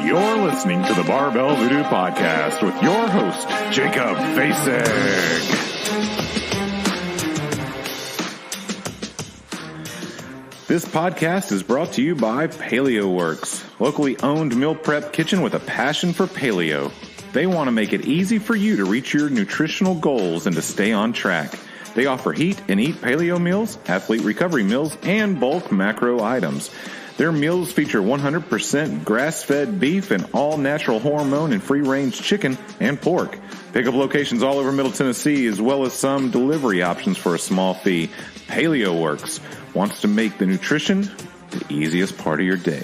You're listening to the Barbell Voodoo podcast with your host, Jacob Vasek. This podcast is brought to you by Paleo Works, locally owned meal prep kitchen with a passion for paleo. They want to make it easy for you to reach your nutritional goals and to stay on track. They offer heat and eat paleo meals, athlete recovery meals, and bulk macro items. Their meals feature 100% grass-fed beef and all-natural hormone and free-range chicken and pork. Pickup locations all over Middle Tennessee, as well as some delivery options for a small fee. Paleo Works wants to make the nutrition the easiest part of your day.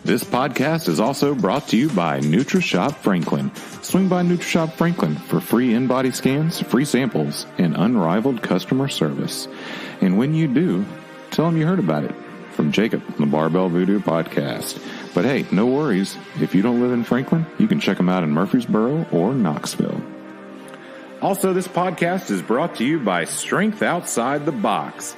This podcast is also brought to you by NutriShop Franklin. Swing by NutriShop Franklin for free in-body scans, free samples, and unrivaled customer service. And when you do, tell them you heard about it from Jacob on the Barbell Voodoo podcast. But hey, no worries. If you don't live in Franklin, you can check them out in Murfreesboro or Knoxville. Also, this podcast is brought to you by Strength Outside the Box.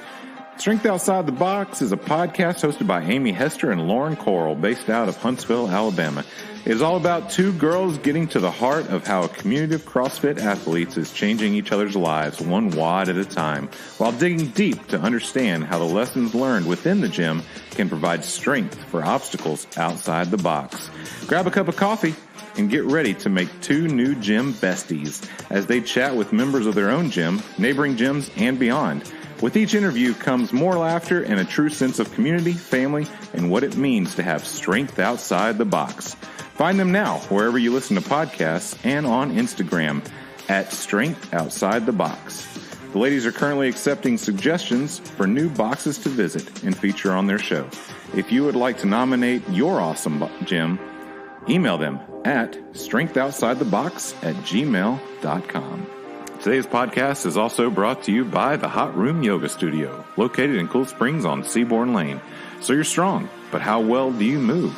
Strength Outside the Box is a podcast hosted by Amy Hester and Lauren Coral, based out of Huntsville, Alabama. It is all about two girls getting to the heart of how a community of CrossFit athletes is changing each other's lives one WOD at a time, while digging deep to understand how the lessons learned within the gym can provide strength for obstacles outside the box. Grab a cup of coffee and get ready to make two new gym besties as they chat with members of their own gym, neighboring gyms, and beyond. With each interview comes more laughter and a true sense of community, family, and what it means to have strength outside the box. Find them now wherever you listen to podcasts and on Instagram at Strength Outside the Box. The ladies are currently accepting suggestions for new boxes to visit and feature on their show. If you would like to nominate your awesome gym, email them at strengthoutsideTheBox@gmail.com. Today's podcast is also brought to you by the Hot Room Yoga Studio, located in Cool Springs on Seabourn Lane. So you're strong, but how well do you move?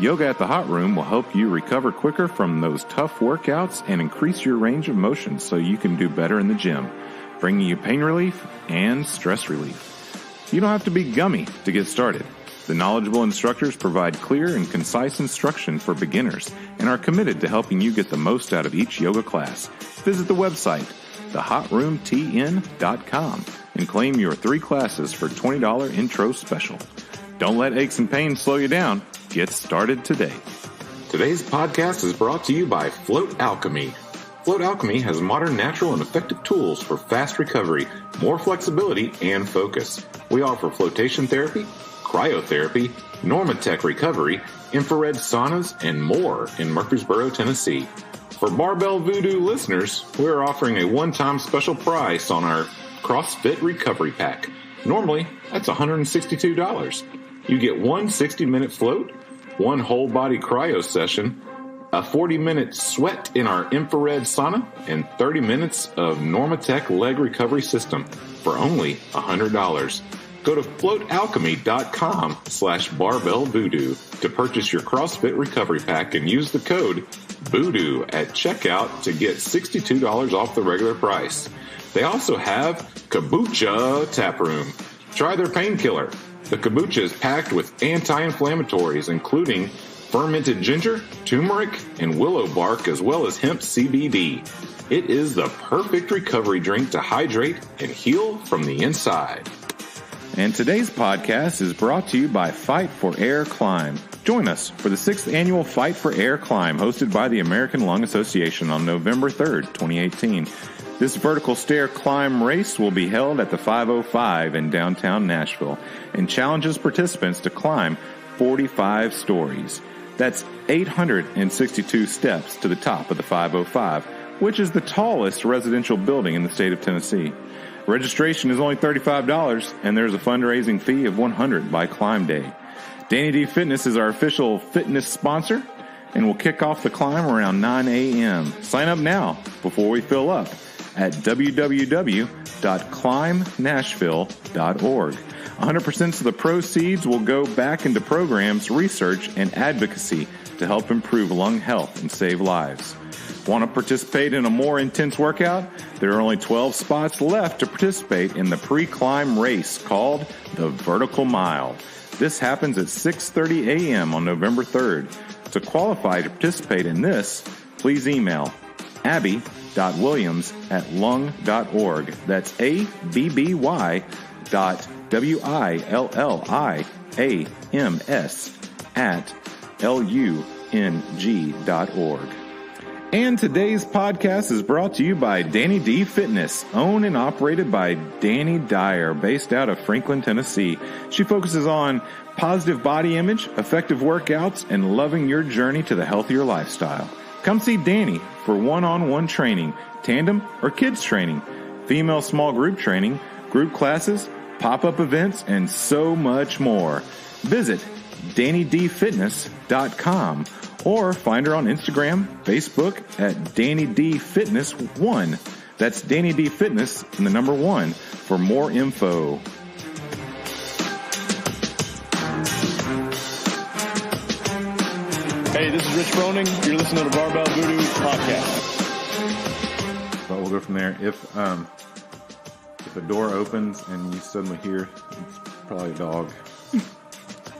Yoga at the Hot Room will help you recover quicker from those tough workouts and increase your range of motion so you can do better in the gym, bringing you pain relief and stress relief. You don't have to be gummy to get started. The knowledgeable instructors provide clear and concise instruction for beginners and are committed to helping you get the most out of each yoga class. Visit the website, thehotroomtn.com, and claim your 3 classes for $20 intro special. Don't let aches and pains slow you down. Get started today. Today's podcast is brought to you by Float Alchemy. Float Alchemy has modern, natural, and effective tools for fast recovery, more flexibility, and focus. We offer flotation therapy, cryotherapy, Normatec recovery, infrared saunas, and more in Murfreesboro, Tennessee. For Barbell Voodoo listeners, we're offering a one-time special price on our CrossFit Recovery Pack. Normally, that's $162. You get one 60-minute float, one whole-body cryo session, a 40-minute sweat in our infrared sauna, and 30 minutes of Normatec leg recovery system for only $100. Go to floatalchemy.com/barbellvoodoo to purchase your CrossFit Recovery Pack and use the code VOODOO at checkout to get $62 off the regular price. They also have Kombucha Tap Room. Try their painkiller. The kombucha is packed with anti-inflammatories, including fermented ginger, turmeric, and willow bark, as well as hemp CBD. It is the perfect recovery drink to hydrate and heal from the inside. And today's podcast is brought to you by Fight for Air Climb. Join us for the 6th annual Fight for Air Climb hosted by the American Lung Association on November 3rd, 2018. This vertical stair climb race will be held at the 505 in downtown Nashville and challenges participants to climb 45 stories. That's 862 steps to the top of the 505, which is the tallest residential building in the state of Tennessee. Registration is only $35, and there's a fundraising fee of $100 by climb day. Danny D Fitness is our official fitness sponsor, and we'll kick off the climb around 9 a.m. Sign up now before we fill up at www.climbnashville.org. 100% of the proceeds will go back into programs, research, and advocacy to help improve lung health and save lives. Want to participate in a more intense workout? There are only 12 spots left to participate in the pre-climb race called the Vertical Mile. This happens at 6:30 a.m. on November 3rd. To qualify to participate in this, please email abby.williams@lung.org. That's ABBYWilliams@lung.org. And today's podcast is brought to you by Danny D Fitness, owned and operated by Danny Dyer, based out of Franklin, Tennessee. She focuses on positive body image, effective workouts, and loving your journey to the healthier lifestyle. Come see Danny for one-on-one training, tandem or kids training, female small group training, group classes, pop-up events, and so much more. Visit DannyDFitness.com or find her on Instagram, Facebook at DannyDFitness1. That's Danny D Fitness and the number 1 for more info. Hey, this is Rich Froning. You're listening to the Barbell Voodoo podcast. But we'll go from there. If a door opens and you suddenly hear, it's probably a dog.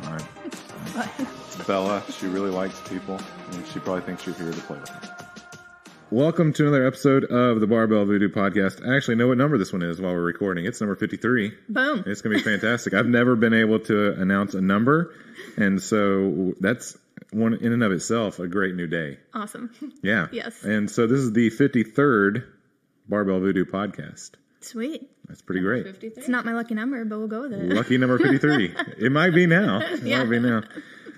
All right. It's Bella. She really likes people, and she probably thinks you're here to play with her. Welcome to another episode of the Barbell Voodoo podcast. I actually know what number this one is while we're recording. It's number 53. Boom. It's going to be fantastic. I've never been able to announce a number, and so that's one in and of itself a great new day. Awesome. Yeah. Yes. And so this is the 53rd Barbell Voodoo podcast. Sweet. That's pretty great. 53? It's not my lucky number, but we'll go with it. Lucky number 53. It might be now. It might be now.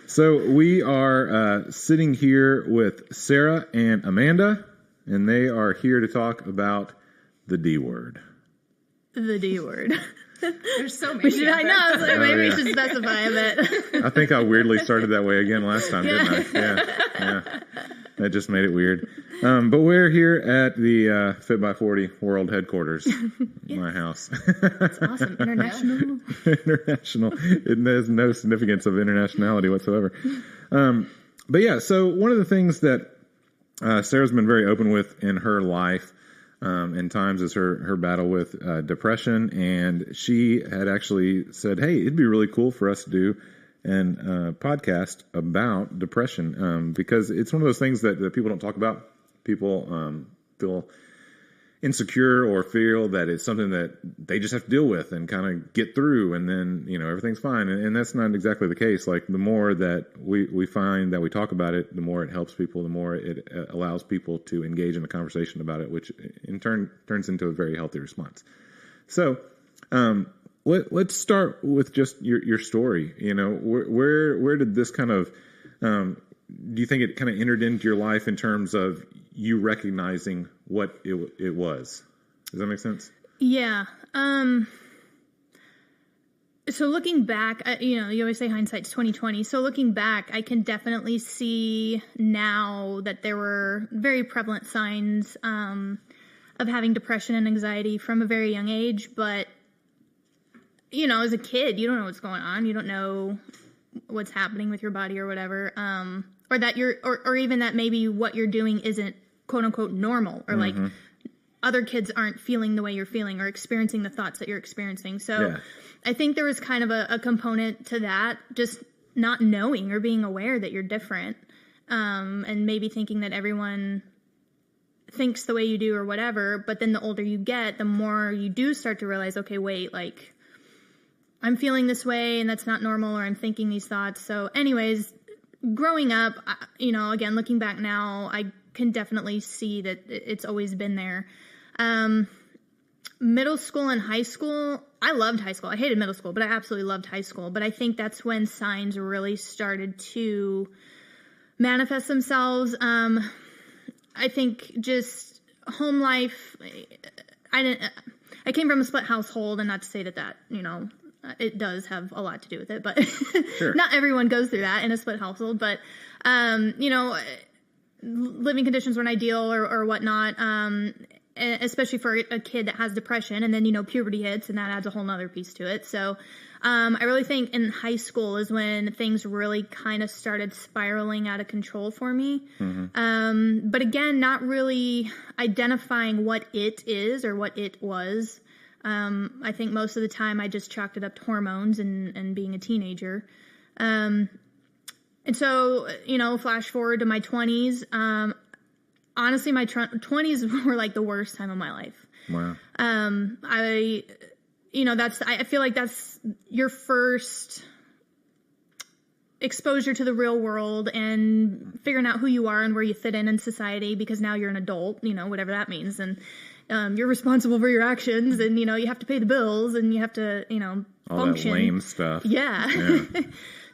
So we are sitting here with Sarah and Amanda, and they are here to talk about the D word. The D word. There's so many. I know. So maybe we should specify a bit. I think I weirdly started that way again last time, didn't I? Yeah. That just made it weird. But we're here at the Fit by 40 World Headquarters, my house. That's awesome. International. International. It has no significance of internationality whatsoever. But yeah, so one of the things that Sarah's been very open with in her life and times is her battle with depression, and she had actually said, hey, it'd be really cool for us to do an podcast about depression because it's one of those things that people don't talk about. People feel insecure or feel that it's something that they just have to deal with and kind of get through, and then everything's fine, and that's not exactly the case. Like, the more that we find that we talk about it, the more it helps people, the more it allows people to engage in the conversation about it, which in turn turns into a very healthy response. So let's start with just your story. Where did this kind of do you think it kind of entered into your life in terms of you recognizing what it was? Does that make sense? Yeah. So looking back, you always say hindsight's 20/20. So looking back, I can definitely see now that there were very prevalent signs of having depression and anxiety from a very young age. But, as a kid, you don't know what's going on. You don't know what's happening with your body or whatever. Or that or even that maybe what you're doing isn't quote unquote normal, or like other kids aren't feeling the way you're feeling or experiencing the thoughts that you're experiencing. So yeah. I think there was kind of a component to that, just not knowing or being aware that you're different, and maybe thinking that everyone thinks the way you do or whatever. But then the older you get, the more you do start to realize, okay, wait, like I'm feeling this way and that's not normal, or I'm thinking these thoughts. So anyways, growing up, again, looking back now, I can definitely see that it's always been there. Middle school and high school, I loved high school. I hated middle school, but I absolutely loved high school. But I think that's when signs really started to manifest themselves. I think just home life, I came from a split household, and not to say that it does have a lot to do with it, but sure. Not everyone goes through that in a split household, but, living conditions weren't ideal or whatnot, especially for a kid that has depression, and then, puberty hits, and that adds a whole nother piece to it. So, I really think in high school is when things really kind of started spiraling out of control for me. Mm-hmm. But again, not really identifying what it is or what it was. I think most of the time I just chalked it up to hormones and being a teenager. And so, flash forward to my 20s. Honestly, my 20s were like the worst time of my life. Wow. I feel like that's your first exposure to the real world and figuring out who you are and where you fit in society, because now you're an adult, whatever that means. And you're responsible for your actions, and, you have to pay the bills, and you have to, all function. That lame stuff. Yeah.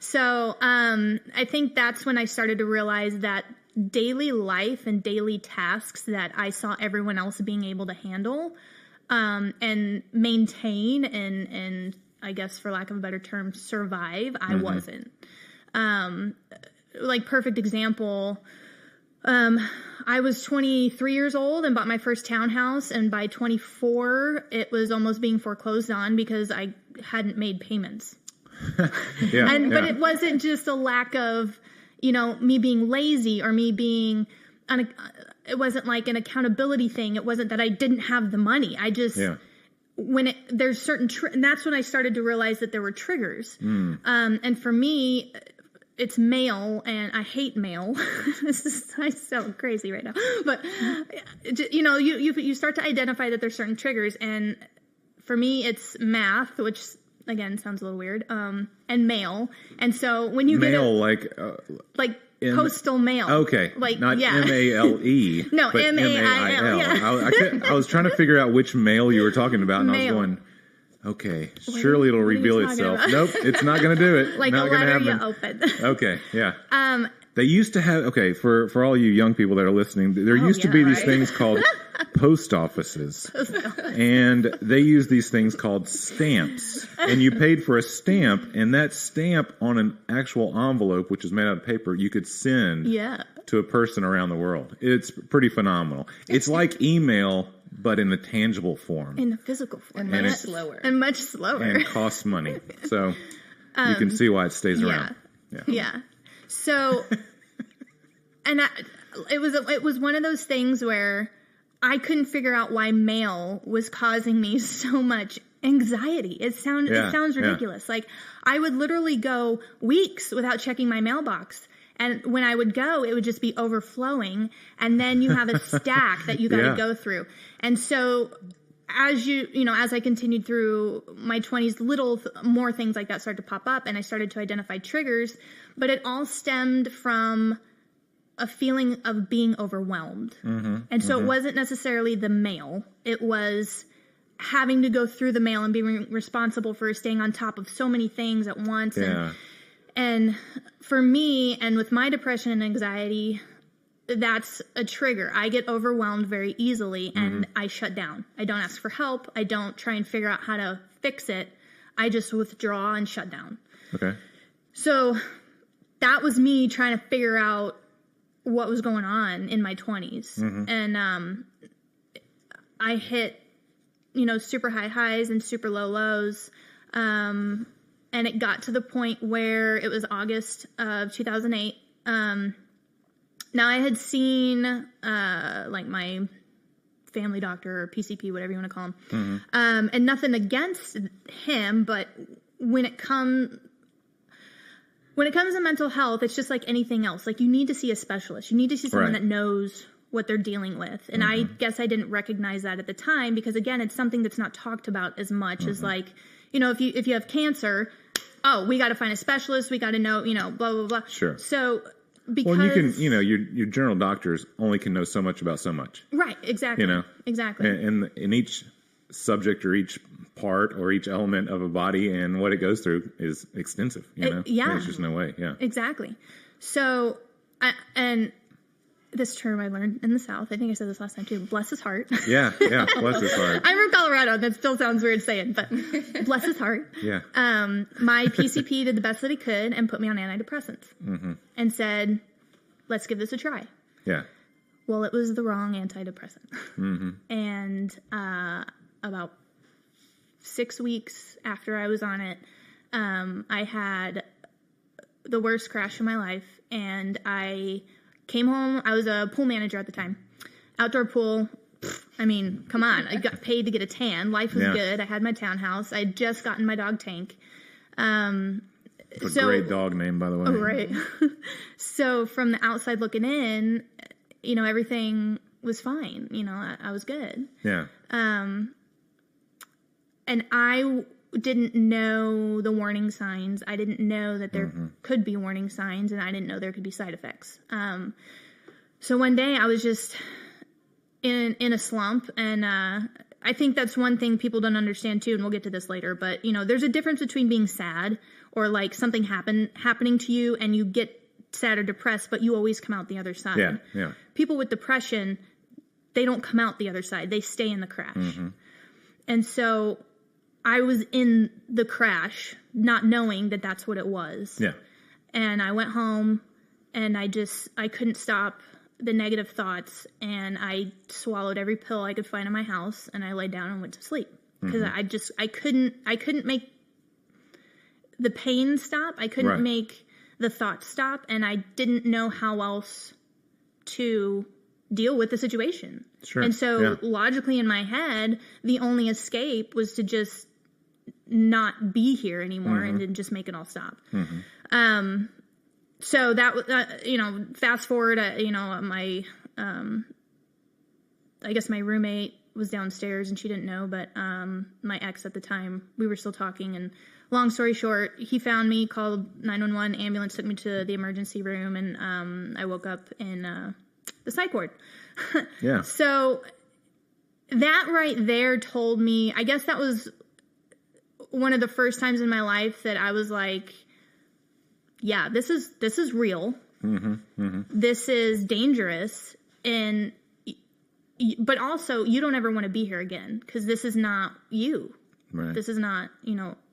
So I think that's when I started to realize that daily life and daily tasks that I saw everyone else being able to handle and maintain and I guess, for lack of a better term, survive, I wasn't. Like, perfect example, I was 23 years old and bought my first townhouse, and by 24, it was almost being foreclosed on because I hadn't made payments. But it wasn't just a lack of, me being lazy or me being, it wasn't like an accountability thing. It wasn't that I didn't have the money. I just, there's certain, and that's when I started to realize that there were triggers. And for me, it's mail, and I hate mail. I sound crazy right now, but you start to identify that there's certain triggers, and for me, it's math, which again sounds a little weird, and mail. And so when you mail, get postal mail, okay, not M-A-L-E, no, but M-A-I-L. Yeah. I was trying to figure out which mail you were talking about, and I was going, okay, surely it'll reveal itself. About? Nope, it's not going to do it. Like not a letter gonna you open. Okay, yeah. They used to have, for all you young people that are listening, there used to be these things called post offices. And they used these things called stamps. And you paid for a stamp, and that stamp on an actual envelope, which is made out of paper, you could send to a person around the world. It's pretty phenomenal. It's like email, but in the tangible form. In the physical form. And much slower. And costs money. So you can see why it stays around. Yeah. So, and it was one of those things where I couldn't figure out why mail was causing me so much anxiety. It sounds ridiculous. Like, I would literally go weeks without checking my mailbox. And when I would go, it would just be overflowing. And then you have a stack that you got to go through. And so as I continued through my 20s, more things like that started to pop up, and I started to identify triggers, but it all stemmed from a feeling of being overwhelmed. And so it wasn't necessarily the mail. It was having to go through the mail and being responsible for staying on top of so many things at once. And for me, and with my depression and anxiety, that's a trigger. I get overwhelmed very easily, and I shut down. I don't ask for help. I don't try and figure out how to fix it. I just withdraw and shut down. Okay. So that was me trying to figure out what was going on in my 20s. And I hit, super high highs and super low lows. And it got to the point where it was August of 2008. Now, I had seen, my family doctor or PCP, whatever you want to call him, and nothing against him, but when it comes to mental health, it's just like anything else. Like, you need to see a specialist. You need to see someone that knows what they're dealing with. And I guess I didn't recognize that at the time because, again, it's something that's not talked about as much as, like, if you have cancer, we got to find a specialist. We got to know, blah, blah, blah. Sure. So... Because, well, you can, your general doctors only can know so much about so much. Right, exactly. Exactly. And in each subject or each part or each element of a body and what it goes through is extensive, There's just no way, Exactly. So, and this term I learned in the South, I think I said this last time too, bless his heart. Yeah, bless his heart. I'm from Colorado, that still sounds weird saying, but bless his heart. Yeah. My PCP did the best that he could and put me on antidepressants and said, let's give this a try. Yeah. Well, it was the wrong antidepressant. And about 6 weeks after I was on it, I had the worst crash of my life, and I came home. I was a pool manager at the time. Outdoor pool. I mean, come on. I got paid to get a tan. Life was good. I had my townhouse. I had just gotten my dog Tank. It's a great dog name, by the way. Oh, right. So from the outside looking in, everything was fine. I was good. Yeah. And I didn't know the warning signs. I didn't know that there could be warning signs, and I didn't know there could be side effects. So one day I was just in a slump, and I think that's one thing people don't understand too, and we'll get to this later, but there's a difference between being sad or like something happening to you and you get sad or depressed, but you always come out the other side. Yeah, yeah. People with depression, they don't come out the other side. They stay in the crash. And so I was in the crash, not knowing that that's what it was. Yeah. And I went home, and I couldn't stop the negative thoughts, and I swallowed every pill I could find in my house, and I laid down and went to sleep because I couldn't make the pain stop. I couldn't make the thoughts stop, and I didn't know how else to deal with the situation. Sure. And so logically in my head, the only escape was to just not be here anymore and then just make it all stop. So that, fast forward, my, I guess my roommate was downstairs and she didn't know, but my ex at the time, we were still talking, and long story short, he found me, called 911, ambulance took me to the emergency room, and I woke up in the psych ward. Yeah. So that right there told me, I guess that was one of the first times in my life that I was like, yeah, this is real. This is dangerous. But also you don't ever want to be here again, because this is not you. Right. This is not,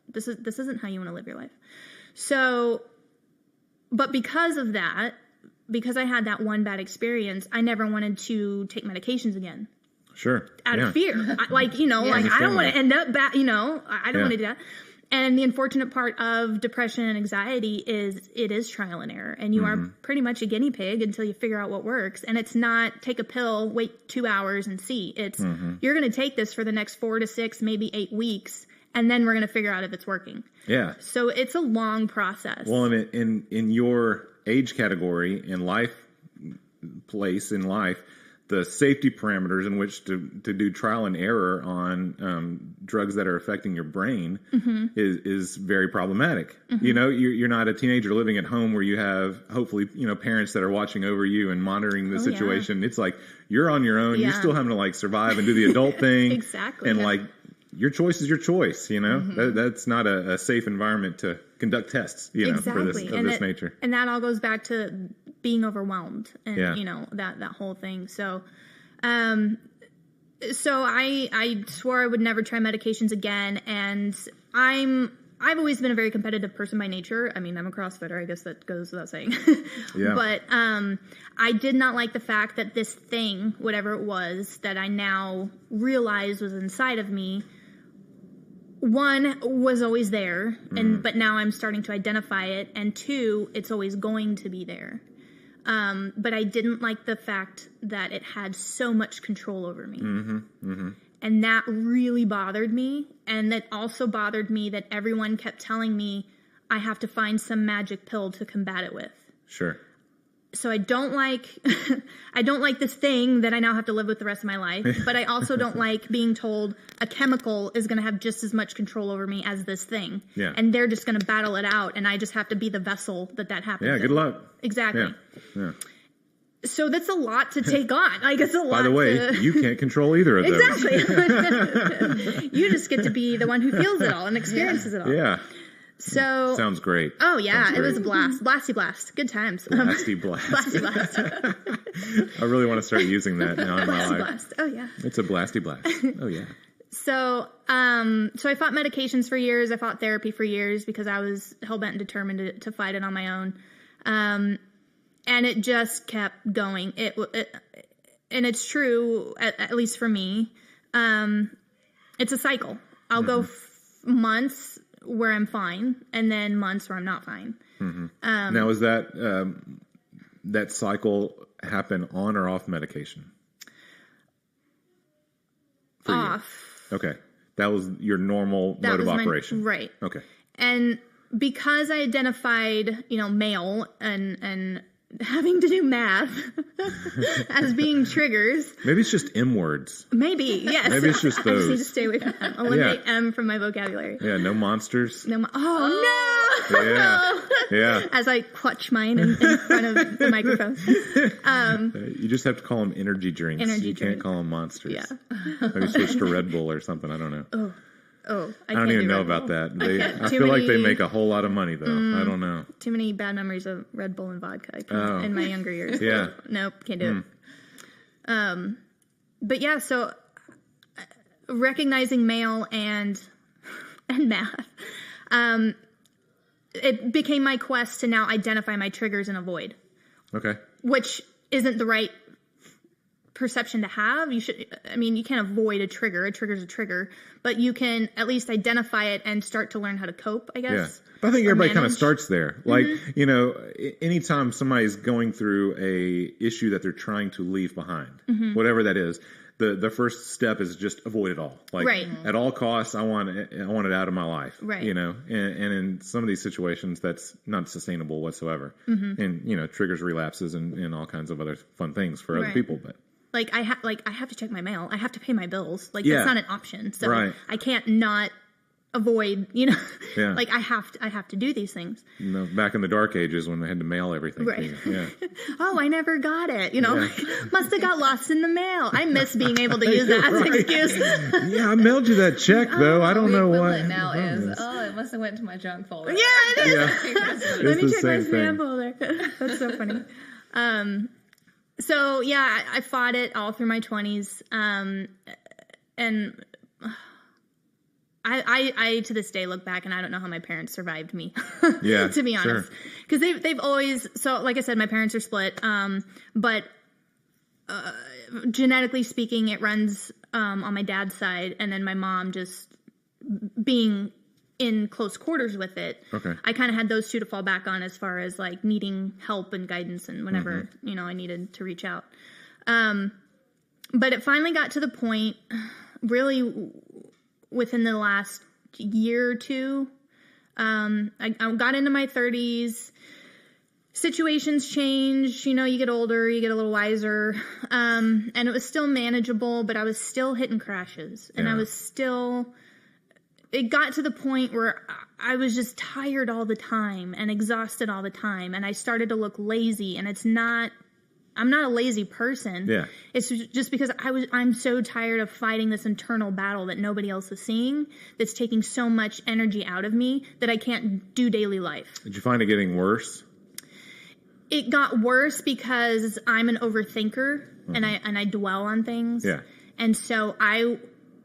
this isn't how you want to live your life. So, but because of that, because I had that one bad experience, I never wanted to take medications again. Sure. Out of fear. I don't want to end up bad, I don't want to do that. And the unfortunate part of depression and anxiety is it is trial and error, and you are pretty much a guinea pig until you figure out what works. And it's not take a pill, wait 2 hours and see. It's you're going to take this for the next 4 to 6, maybe 8 weeks, and then we're going to figure out if it's working. Yeah. So it's a long process. Well, in your age category, in place in life, the safety parameters in which to do trial and error on drugs that are affecting your brain is very problematic. You're not a teenager living at home where you have hopefully parents that are watching over you and monitoring the situation. It's like you're on your own. You're still having to like survive and do the adult thing. Exactly. And like your choice is your choice. That's not a safe environment to conduct tests. For this nature. And that all goes back to being overwhelmed and that whole thing. So so I swore I would never try medications again, and I've always been a very competitive person by nature. I mean, I'm a CrossFitter, I guess that goes without saying. But I did not like the fact that this thing, whatever it was that I now realized was inside of me, one, was always there, but now I'm starting to identify it, and two, it's always going to be there. But I didn't like the fact that it had so much control over me. And that really bothered me. And that also bothered me that everyone kept telling me I have to find some magic pill to combat it with. Sure. So I don't like this thing that I now have to live with the rest of my life, but I also don't like being told a chemical is going to have just as much control over me as this thing. Yeah. And they're just going to battle it out, and I just have to be the vessel that happens. Yeah, good luck. Exactly. Yeah. So that's a lot to take on. Like, it's a lot. By the way, you can't control either of those. Exactly. You just get to be the one who feels it all and experiences it all. Yeah. So sounds great. Oh yeah, it was a blast. Blasty blast. Good times. Blasty blast. Blasty blast. I really want to start using that now in my life. Blast. Oh yeah. It's a blasty blast. Oh yeah. So I fought medications for years. I fought therapy for years because I was hell-bent and determined to fight it on my own. And it just kept going. And it's true, at least for me. It's a cycle. I'll go months where I'm fine, and then months where I'm not fine. Now, is that cycle happen on or off medication? Off. Okay. That was your normal mode of operation. Right. Okay. And because I identified, male and having to do math as being triggers. Maybe it's just M words. Maybe, yes. Maybe it's just those. I just need to stay away from M. Eliminate M from my vocabulary. Yeah, no monsters. No. Oh, no! Yeah. Yeah. As I clutch mine in front of the microphone. You just have to call them energy drinks. You can't call them monsters. Yeah. Maybe switch to Red Bull or something. I don't know. I don't even know about that. I feel like they make a whole lot of money, though. I don't know. Too many bad memories of Red Bull and vodka in my younger years. Yeah. Nope, can't do it. But yeah, so recognizing male and math, it became my quest to now identify my triggers and avoid. Okay. Which isn't the right perception to have. You can't avoid a trigger. A trigger's a trigger, but you can at least identify it and start to learn how to cope, I guess. Yeah. But I think everybody kind of starts there. Like, anytime somebody's going through a issue that they're trying to leave behind, whatever that is, the first step is just avoid it all. Like, at all costs, I want it out of my life. Right. And in some of these situations, that's not sustainable whatsoever. And, triggers relapses and all kinds of other fun things for other people. But I have to check my mail. I have to pay my bills. That's not an option. So I can't not avoid, like I have to do these things. Back in the dark ages when they had to mail everything to you. Yeah. Oh, I never got it. Must have got lost in the mail. I miss being able to use that as an excuse. Yeah, I mailed you that check though. I don't know what. Now is, it must have went to my junk folder. Yeah, it is. Yeah. Let me check my spam folder. That's so funny. So yeah, I fought it all through my 20s. And I to this day look back and I don't know how my parents survived me. Yeah, to be honest, because they've always, so like I said, my parents are split. But genetically speaking, it runs on my dad's side, and then my mom just being in close quarters with it. Okay. I kind of had those two to fall back on as far as like needing help and guidance and whenever, I needed to reach out. But it finally got to the point really within the last year or two. I got into my 30s. Situations change, you get older, you get a little wiser. And it was still manageable, but I was still hitting crashes and I was still, it got to the point where I was just tired all the time and exhausted all the time. And I started to look lazy, and I'm not a lazy person. Yeah. It's just because I'm so tired of fighting this internal battle that nobody else is seeing, that's taking so much energy out of me that I can't do daily life. Did you find it getting worse? It got worse because I'm an overthinker and I dwell on things. Yeah. And so I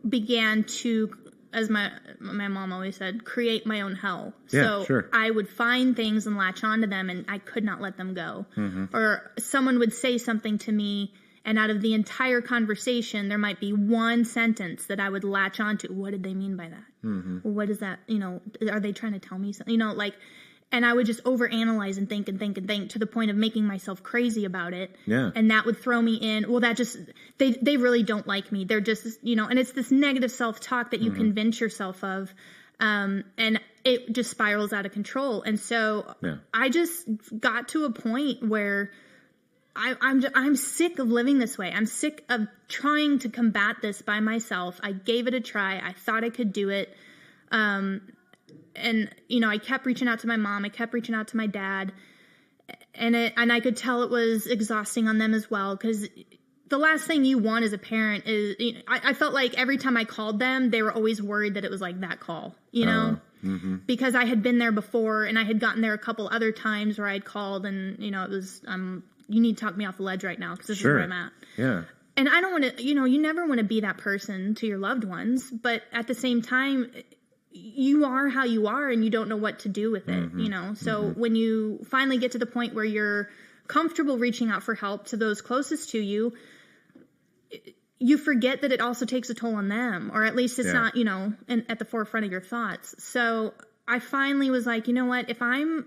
began to, as my mom always said, create my own hell. Yeah, so I would find things and latch onto them, and I could not let them go. Or someone would say something to me, and out of the entire conversation, there might be one sentence that I would latch onto. What did they mean by that? What is that? Are they trying to tell me something? And I would just overanalyze and think to the point of making myself crazy about it. Yeah. And that would throw me in. Well, that just, they really don't like me. They're just, and it's this negative self-talk that you convince yourself of. And it just spirals out of control. And so I just got to a point where I'm sick of living this way. I'm sick of trying to combat this by myself. I gave it a try. I thought I could do it. And, I kept reaching out to my mom. I kept reaching out to my dad. And I could tell it was exhausting on them as well. Because the last thing you want as a parent is, I felt like every time I called them, they were always worried that it was like that call, because I had been there before, and I had gotten there a couple other times where I'd called and, it was, you need to talk me off the ledge right now because this is where I'm at. Yeah. And I don't want to, you never want to be that person to your loved ones. But at the same time, you are how you are, and you don't know what to do with it, So when you finally get to the point where you're comfortable reaching out for help to those closest to you, you forget that it also takes a toll on them, or at least it's not, at the forefront of your thoughts. So I finally was like, you know what, if I'm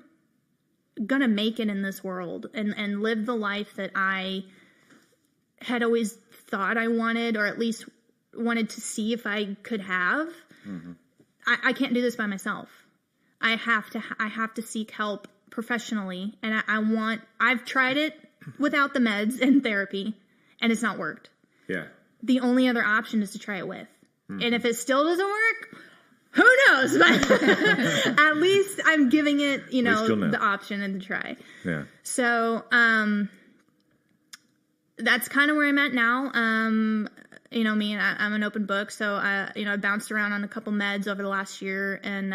going to make it in this world and live the life that I had always thought I wanted, or at least wanted to see if I could have, I can't do this by myself. I have to seek help professionally. And I've tried it without the meds and therapy, and it's not worked. Yeah. The only other option is to try it with. And if it still doesn't work, who knows? But at least I'm giving it, the option and to try. Yeah. So, that's kind of where I'm at now. I'm an open book. So, I bounced around on a couple meds over the last year and,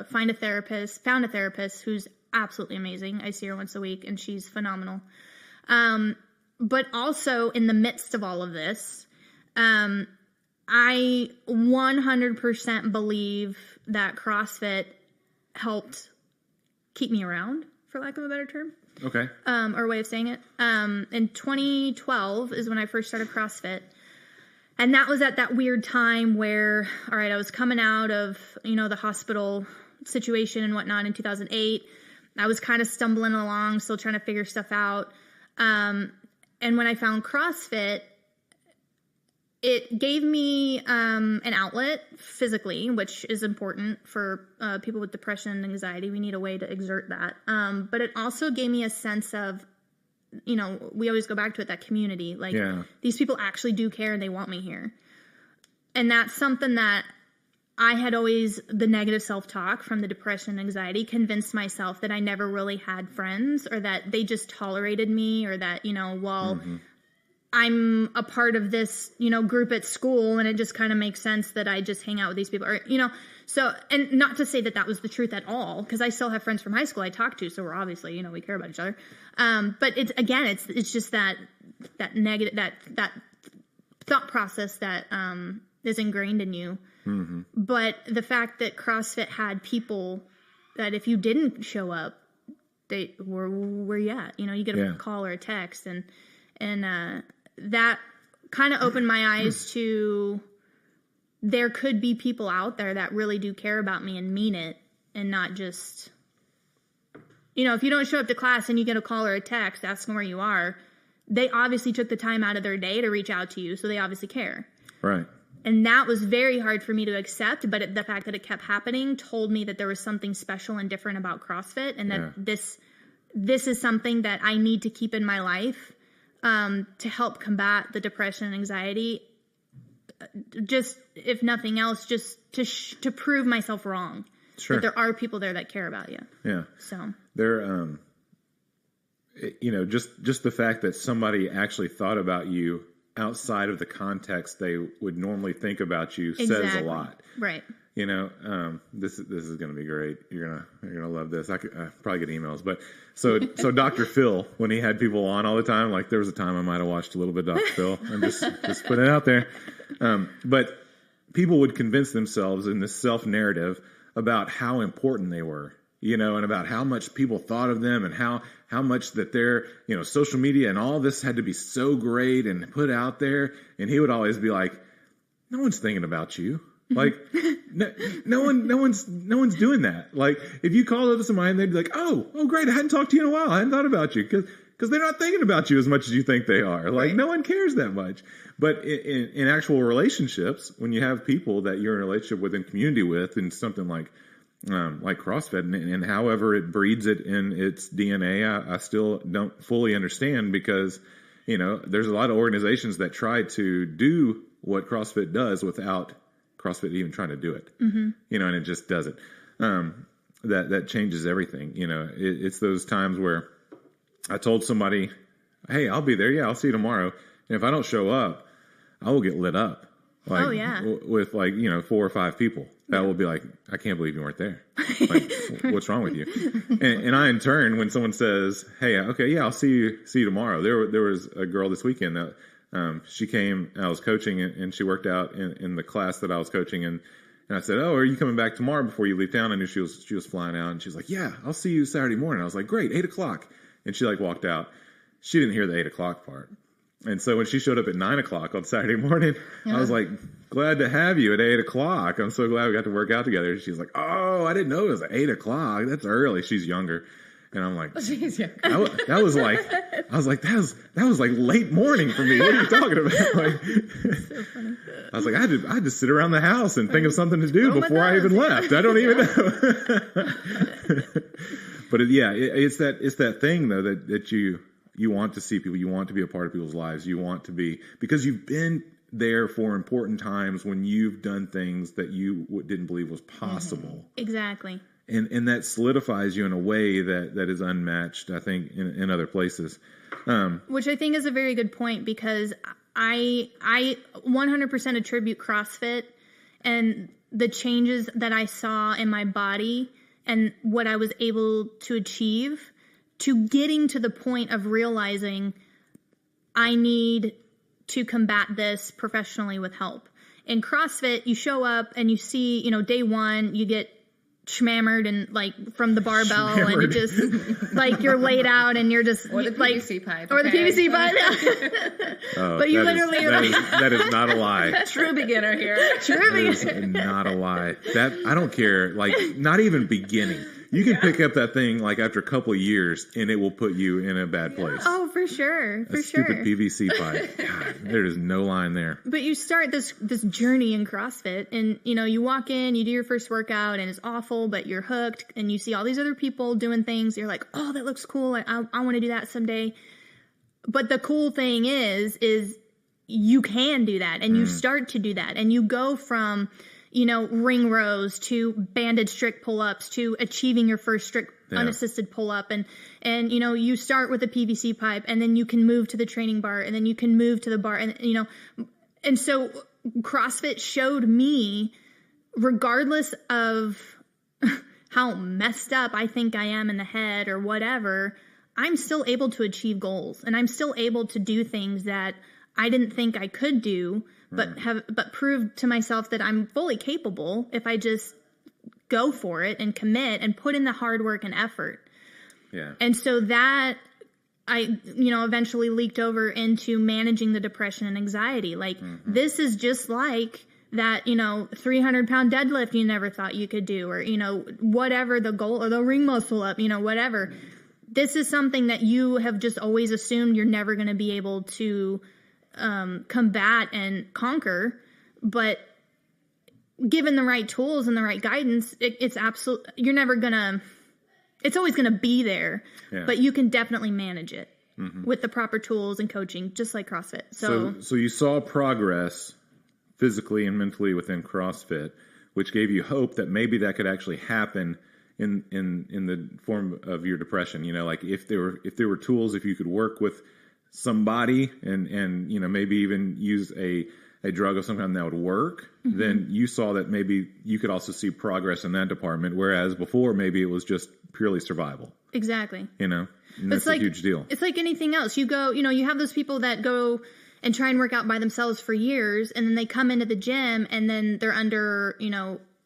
found a therapist who's absolutely amazing. I see her once a week and she's phenomenal. But also in the midst of all of this, I 100% believe that CrossFit helped keep me around, for lack of a better term. Okay. Or way of saying it. In 2012 is when I first started CrossFit. And that was at that weird time where, all right, I was coming out of, the hospital situation and whatnot in 2008. I was kind of stumbling along, still trying to figure stuff out. And when I found CrossFit, it gave me an outlet physically, which is important for people with depression and anxiety. We need a way to exert that. But it also gave me a sense of, we always go back to it, that community. Like, these people actually do care and they want me here. And that's something that I had always, the negative self-talk from the depression and anxiety, convinced myself that I never really had friends, or that they just tolerated me, or that, I'm a part of this, group at school, and it just kind of makes sense that I just hang out with these people, or, so, and not to say that that was the truth at all, because I still have friends from high school I talk to, so we're obviously, we care about each other. But it's just that negative, that thought process that, is ingrained in you. Mm-hmm. But the fact that CrossFit had people that if you didn't show up, they were where you at, you get a call or a text, and that kind of opened my eyes to there could be people out there that really do care about me and mean it, and not just, if you don't show up to class and you get a call or a text asking where you are, they obviously took the time out of their day to reach out to you, so they obviously care. Right. And that was very hard for me to accept, but the fact that it kept happening told me that there was something special and different about CrossFit, and that this is something that I need to keep in my life to help combat the depression and anxiety. Just, if nothing else, just to prove myself wrong. Sure. That there are people there that care about you. Yeah. So there, just the fact that somebody actually thought about you outside of the context they would normally think about you says a lot. Right. This is going to be great. You're gonna love this. I probably get emails, but so Dr. Phil, when he had people on all the time, like there was a time I might have watched a little bit of Dr. Phil. I'm just putting it out there. But people would convince themselves in this self-narrative about how important they were, and about how much people thought of them, and how much that their, social media and all this had to be so great and put out there. And he would always be like, no one's thinking about you. Like, no one's doing that. Like, if you call up somebody and they'd be like, oh, great, I hadn't talked to you in a while. I hadn't thought about you. Because they're not thinking about you as much as you think they are. Like, no one cares that much. But in actual relationships, when you have people that you're in a relationship with and community with, and something like CrossFit, and however it breeds it in its DNA, I still don't fully understand, because, there's a lot of organizations that try to do what CrossFit does without CrossFit even trying to do it, and it just doesn't. That changes everything. It's those times where I told somebody, hey, I'll be there. Yeah, I'll see you tomorrow. And if I don't show up, I will get lit up. With 4 or 5 people. That will be like, I can't believe you weren't there. Like, what's wrong with you? And I, in turn, when someone says, hey, okay, yeah, I'll see you tomorrow. There was a girl this weekend that, she came, I was coaching, and she worked out in the class that I was coaching. And I said, oh, are you coming back tomorrow before you leave town? I knew she was flying out, and she's like, yeah, I'll see you Saturday morning. I was like, great, 8:00. And she walked out. She didn't hear the 8:00 part. And so when she showed up at 9:00 on Saturday morning, I was like, glad to have you at 8:00. I'm so glad we got to work out together. And she's like, oh, I didn't know it was at 8:00. That's early. She's younger. And I'm like, that was like late morning for me. What are you talking about? Like, so funny. I was like, I had to sit around the house and think of something to do before I even left. I don't even know. But it's that thing though that you want to see people, you want to be a part of people's lives, you want to be, because you've been there for important times when you've done things that you didn't believe was possible. Exactly. And that solidifies you in a way that is unmatched, I think, in other places. Which I think is a very good point, because I 100% attribute CrossFit and the changes that I saw in my body and what I was able to achieve to getting to the point of realizing I need to combat this professionally with help. In CrossFit, you show up and you see, day one, you get schmammered and like from the barbell and it just like you're laid out and you're just or the PVC pipe. Or the PVC pipe. But you literally that is not a lie. True beginner here. True beginner. That is not a lie. That I don't care. Like not even beginning. You can pick up that thing like after a couple of years and it will put you in a bad place. Oh, for sure. For sure. Stupid PVC pipe. God, there is no line there. But you start this journey in CrossFit and, you walk in, you do your first workout and it's awful, but you're hooked and you see all these other people doing things. You're like, oh, that looks cool. I want to do that someday. But the cool thing is you can do that and you start to do that and you go from ring rows to banded strict pull-ups to achieving your first strict unassisted pull-up. And you start with a PVC pipe and then you can move to the training bar and then you can move to the bar. And so CrossFit showed me, regardless of how messed up I think I am in the head or whatever, I'm still able to achieve goals and I'm still able to do things that I didn't think I could do, but proved to myself that I'm fully capable if I just go for it and commit and put in the hard work and effort. Yeah. And so that I eventually leaked over into managing the depression and anxiety. Like this is just like that, 300-pound deadlift you never thought you could do, or, whatever the goal, or the ring muscle up, whatever. This is something that you have just always assumed you're never going to be able to combat and conquer, but given the right tools and the right guidance, it's always gonna be there, but you can definitely manage it with the proper tools and coaching, just like CrossFit. So you saw progress physically and mentally within CrossFit, which gave you hope that maybe that could actually happen in the form of your depression. Like if there were tools, if you could work with somebody and maybe even use a drug of some kind that would work, then you saw that maybe you could also see progress in that department, whereas before maybe it was just purely survival. Exactly. And that's a huge deal. It's like anything else. You go, you have those people that go and try and work out by themselves for years, and then they come into the gym and then they're under,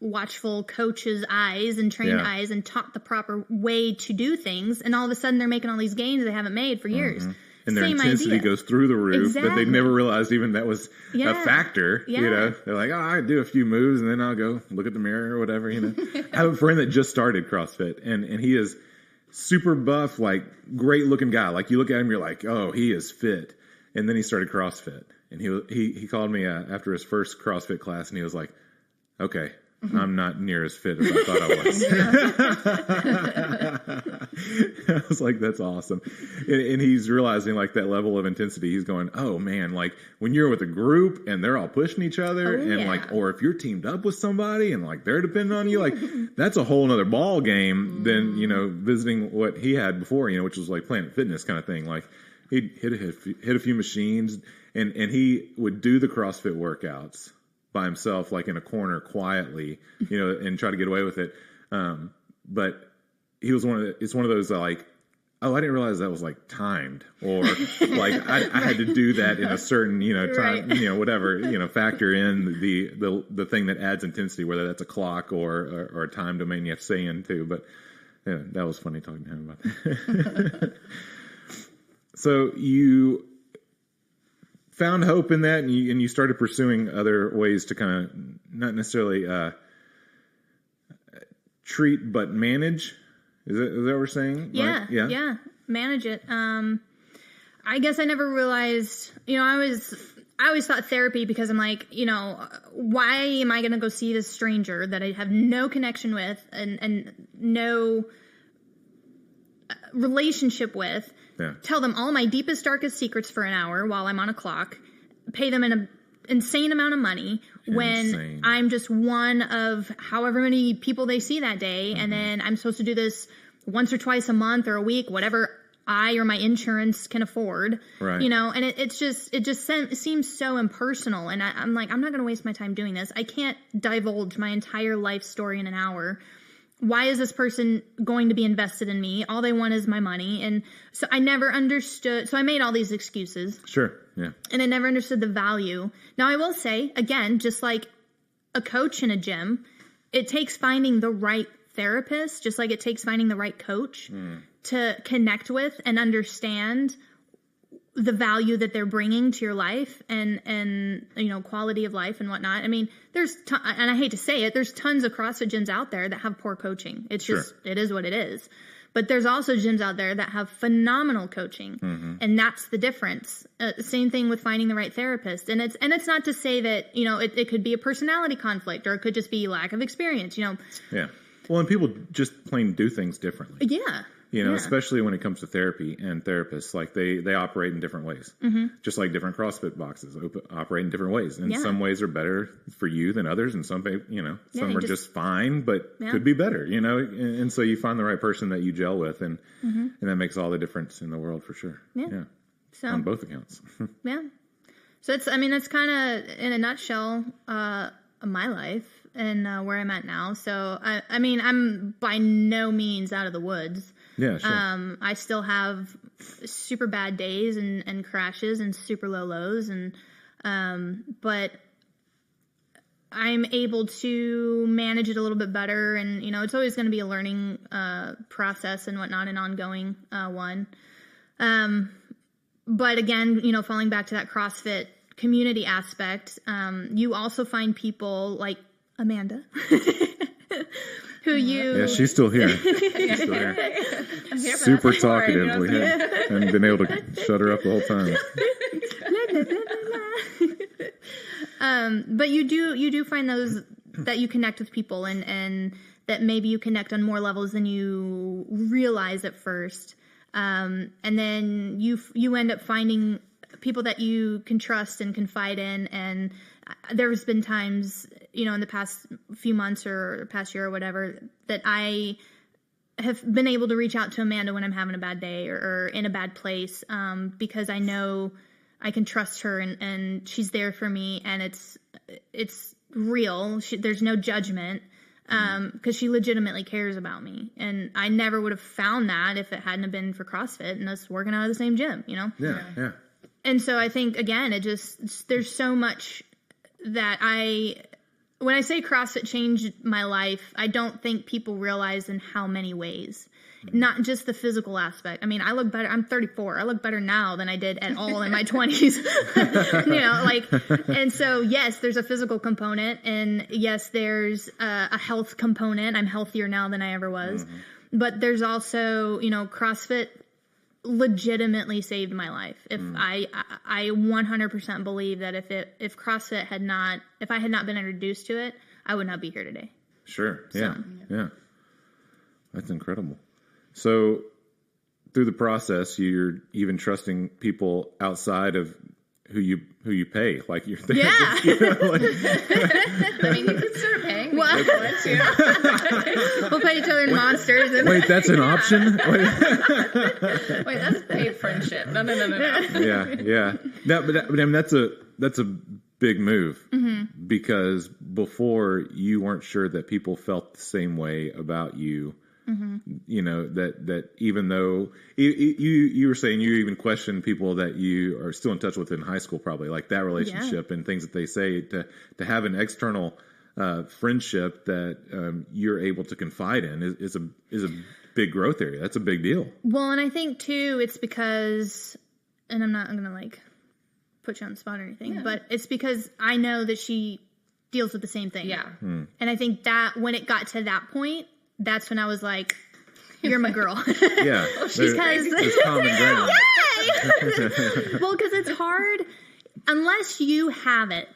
watchful coach's eyes and trained eyes and taught the proper way to do things, and all of a sudden they're making all these gains they haven't made for years. And their Same intensity idea. goes through the roof, Exactly. but they never realized even that was a factor. They're like, I do a few moves and then I'll go look at the mirror or whatever. I have a friend that just started CrossFit, and he is super buff, like great looking guy. Like you look at him, you're like, oh, he is fit. And then he started CrossFit, and he called me after his first CrossFit class, and he was like, okay, I'm not near as fit as I thought I was. I was like, that's awesome. And he's realizing like that level of intensity. He's going, oh man, like when you're with a group and they're all pushing each other or if you're teamed up with somebody and like they're depending on you, like that's a whole nother ball game than, visiting what he had before, which was like Planet Fitness kind of thing. Like he'd hit a few machines and he would do the CrossFit workouts by himself, like in a corner quietly, and try to get away with it. But he was it's one of those like, oh, I didn't realize that was like timed, or like I had to do that in a certain, time, whatever, factor in the thing that adds intensity, whether that's a clock or a time domain you have to say into. But that was funny talking to him about that. So you found hope in that, and you started pursuing other ways to kind of not necessarily treat but manage. Is that what we're saying? Yeah, manage it. I guess I never realized. I I always thought therapy because I'm like, why am I going to go see this stranger that I have no connection with and no relationship with, tell them all my deepest, darkest secrets for an hour while I'm on a clock, pay them an insane amount of money when I'm just one of however many people they see that day. And then I'm supposed to do this once or twice a month or a week, whatever I or my insurance can afford, and it just seems so impersonal. And I'm like, I'm not going to waste my time doing this. I can't divulge my entire life story in an hour. Why is this person going to be invested in me? All they want is my money. And so I never understood. So I made all these excuses. Sure. Yeah. And I never understood the value. Now I will say, again, just like a coach in a gym, it takes finding the right therapist, just like it takes finding the right coach to connect with and understand the value that they're bringing to your life and quality of life and whatnot. I mean, and I hate to say it, there's tons of CrossFit gyms out there that have poor coaching. It's just, it is what it is. But there's also gyms out there that have phenomenal coaching, and that's the difference. Same thing with finding the right therapist. And it's not to say that, it could be a personality conflict, or it could just be lack of experience, Yeah. Well, and people just plain do things differently. Yeah. Especially when it comes to therapy and therapists, like they operate in different ways, just like different CrossFit boxes operate in different ways. And some ways are better for you than others. And some are just fine, but could be better, and so you find the right person that you gel with, and that makes all the difference in the world for sure. Yeah. So, on both accounts. Yeah. So that's kind of in a nutshell, my life and where I'm at now. So I'm by no means out of the woods. Yeah, sure. I still have super bad days and crashes and super low lows, and but I'm able to manage it a little bit better. And it's always going to be a learning process and whatnot, an ongoing one. But again, falling back to that CrossFit community aspect, you also find people like Amanda. She's still here. She's still here. I'm here for super talkative. We haven't been able to shut her up the whole time. But you do find those that you connect with people and that maybe you connect on more levels than you realize at first. And then you end up finding people that you can trust and confide in. And there's been times, in the past few months or past year or whatever, that I have been able to reach out to Amanda when I'm having a bad day or in a bad place, because I know I can trust her and she's there for me, and it's real. There's no judgment, because she legitimately cares about me. And I never would have found that if it hadn't have been for CrossFit and us working out of the same gym, Yeah. And so I think, again, there's so much that when I say CrossFit changed my life, I don't think people realize in how many ways. Not just the physical aspect. I mean, I look better. I'm 34. I look better now than I did at all in my 20s. And so, yes, there's a physical component, and yes, there's a health component. I'm healthier now than I ever was. But there's also, CrossFit legitimately saved my life. If I 100% believe that if CrossFit if I had not been introduced to it, I would not be here today. Sure. Yeah. That's incredible. So through the process, you're even trusting people outside of who you pay, like you're there. Yeah. You can start paying. We'll pay each other in monsters. Wait, that's an option? Wait, that's paid friendship. No. Yeah. That's a big move, because before you weren't sure that people felt the same way about you. That even though you were saying you even question people that you are still in touch with in high school, probably, like that relationship and things that they say, to have an external friendship that you're able to confide in is a big growth area. That's a big deal. Well, and I think too, it's because, and I'm going to put you on the spot or anything, but it's because I know that she deals with the same thing. Yeah. And I think that when it got to that point, that's when I was like, you're my girl. Yeah. There's common ground. Yay! Well, because it's hard. unless you have it,